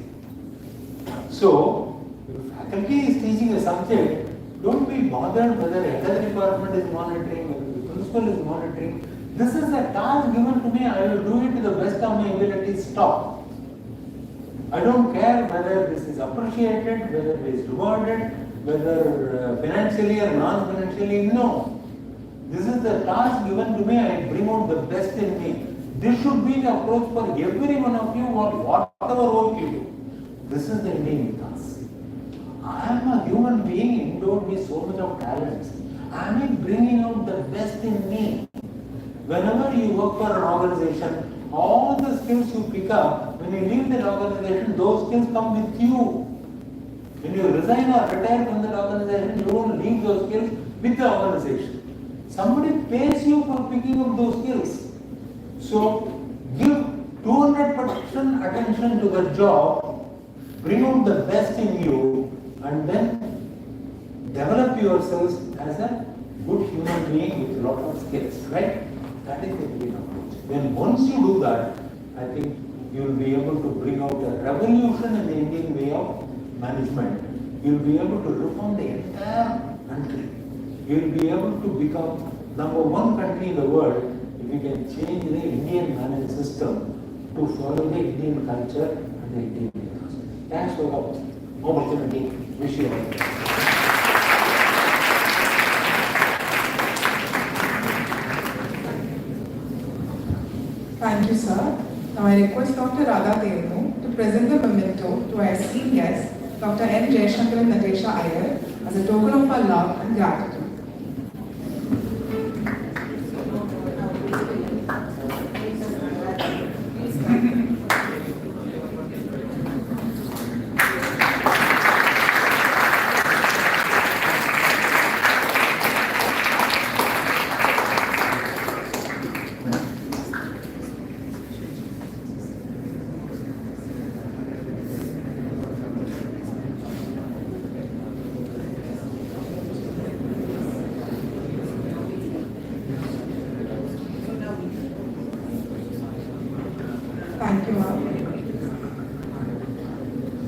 So, if faculty is teaching a subject, don't be bothered whether the health department is monitoring, whether the principal is monitoring. This is a task given to me, I will do it to the best of my ability, stop. I don't care whether this is appreciated, whether it is rewarded, whether financially or non-financially, no. This is the task given to me, I bring out the best in me. This should be the approach for every one of you or whatever work you do. This is the Indian ethos. I am a human being endowed with so much of talents. I am bringing out the best in me. Whenever you work for an organization, all the skills you pick up, when you leave that organization, those skills come with you. When you resign or retire from that organization, you don't leave those skills with the organization. Somebody pays you for picking up those skills. So, give 200% attention to the job, bring out the best in you, and then develop yourselves as a good human being with a lot of skills, right? That is the Indian approach. When once you do that, I think you will be able to bring out a revolution in the Indian way of management. You will be able to reform the entire country. You will be able to become #1 country in the world if you can change the Indian management system to follow the Indian culture and the Indian ethos. Thanks for the opportunity. Wish you all the best. Thank you, sir. Now I request Dr. N to present the memento to our esteemed guest, Dr.N. Jayasankaran and Natesa Ayyar, as a token of our love and gratitude. Thank you, ma'am.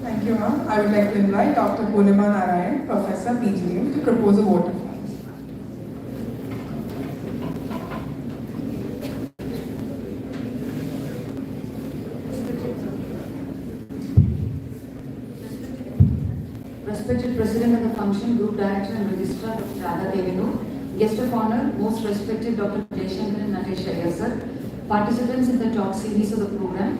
Thank you, ma'am. I would like to invite Dr. Narayan, Professor PGM, to propose a vote of thanks. Respected President of the Function, Group Director and Registrar Dr. N, Guest of Honor, Most Respected Dr. Jayasankaran and Natesa Ayyar, sir, participants in the talk series of the program,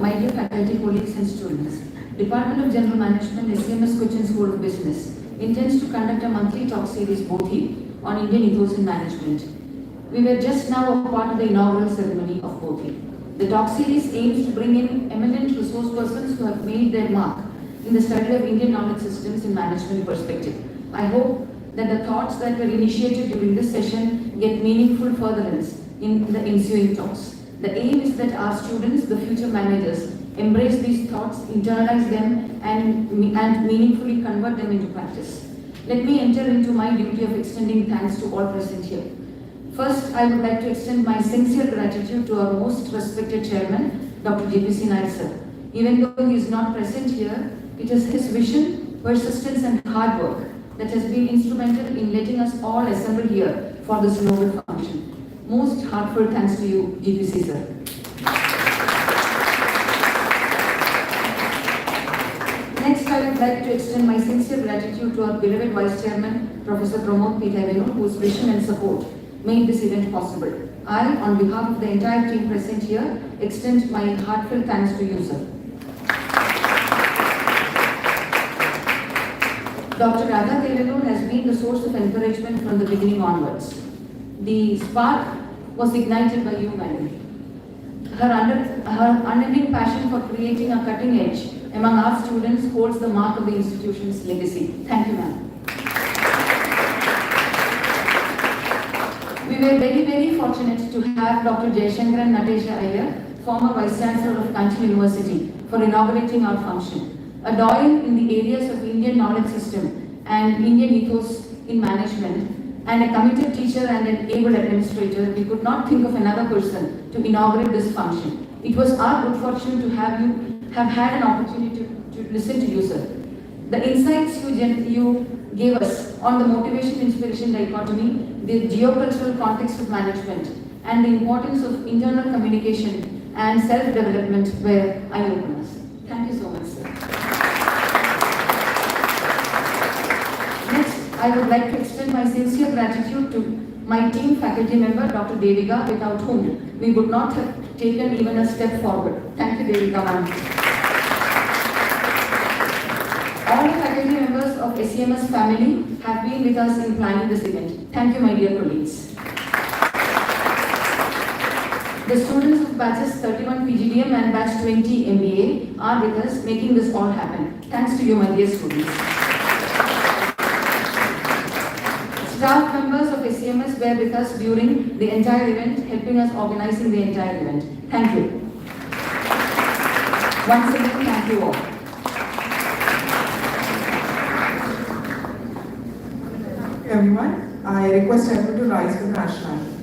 my dear faculty, colleagues and students. Department of General Management, SCMS Cochin School of Business intends to conduct a monthly talk series, Bodhi, on Indian Ethos in Management. We were just now a part of the inaugural ceremony of Bodhi. The talk series aims to bring in eminent resource persons who have made their mark in the study of Indian knowledge systems in management perspective. I hope that the thoughts that were initiated during this session get meaningful furtherance in the ensuing talks. The aim is that our students, the future managers, embrace these thoughts, internalize them, and meaningfully convert them into practice. Let me enter into my duty of extending thanks to all present here. First, I would like to extend my sincere gratitude to our most respected chairman, Dr. JPC Nair sir. Even though he is not present here, it is his vision, persistence and hard work that has been instrumental in letting us all assemble here for this noble function. Most heartfelt thanks to you, GPC sir. Next, I would like to extend my sincere gratitude to our beloved Vice Chairman, Professor Pramod P. whose vision and support made this event possible. I, on behalf of the entire team present here, extend my heartfelt thanks to you, sir. Dr. Radha has been the source of encouragement from the beginning onwards. The spark was ignited by you, madam. Her unending passion for creating a cutting edge among our students holds the mark of the institution's legacy. Thank you, ma'am. We were very, very fortunate to have Dr. Jayasankaran Natesa Ayyar, former Vice Chancellor of Kanchi University, for inaugurating our function. A doyen in the areas of Indian knowledge system and Indian ethos in management, and a committed teacher and an able administrator, we could not think of another person to inaugurate this function. It was our good fortune to have had an opportunity to listen to you, sir. The insights you gave us on the motivation-inspiration dichotomy, the geocultural context of management, and the importance of internal communication and self-development were eye-openers. Thank you so much, sir. Next, I would like to extend my sincere gratitude to my team faculty member, Dr. Devika, without whom we would not have taken even a step forward. Thank you, Devika, ma'am. All the faculty members of SCMS family have been with us in planning this event. Thank you, my dear colleagues. The students of batches 31 PGDM and batch 20 MBA are with us, making this all happen. Thanks to you, my dear students. Staff members of SCMS were with us during the entire event, helping us organizing the entire event. Thank you. Once again, thank you all. Everyone, I request everyone to rise for the national anthem.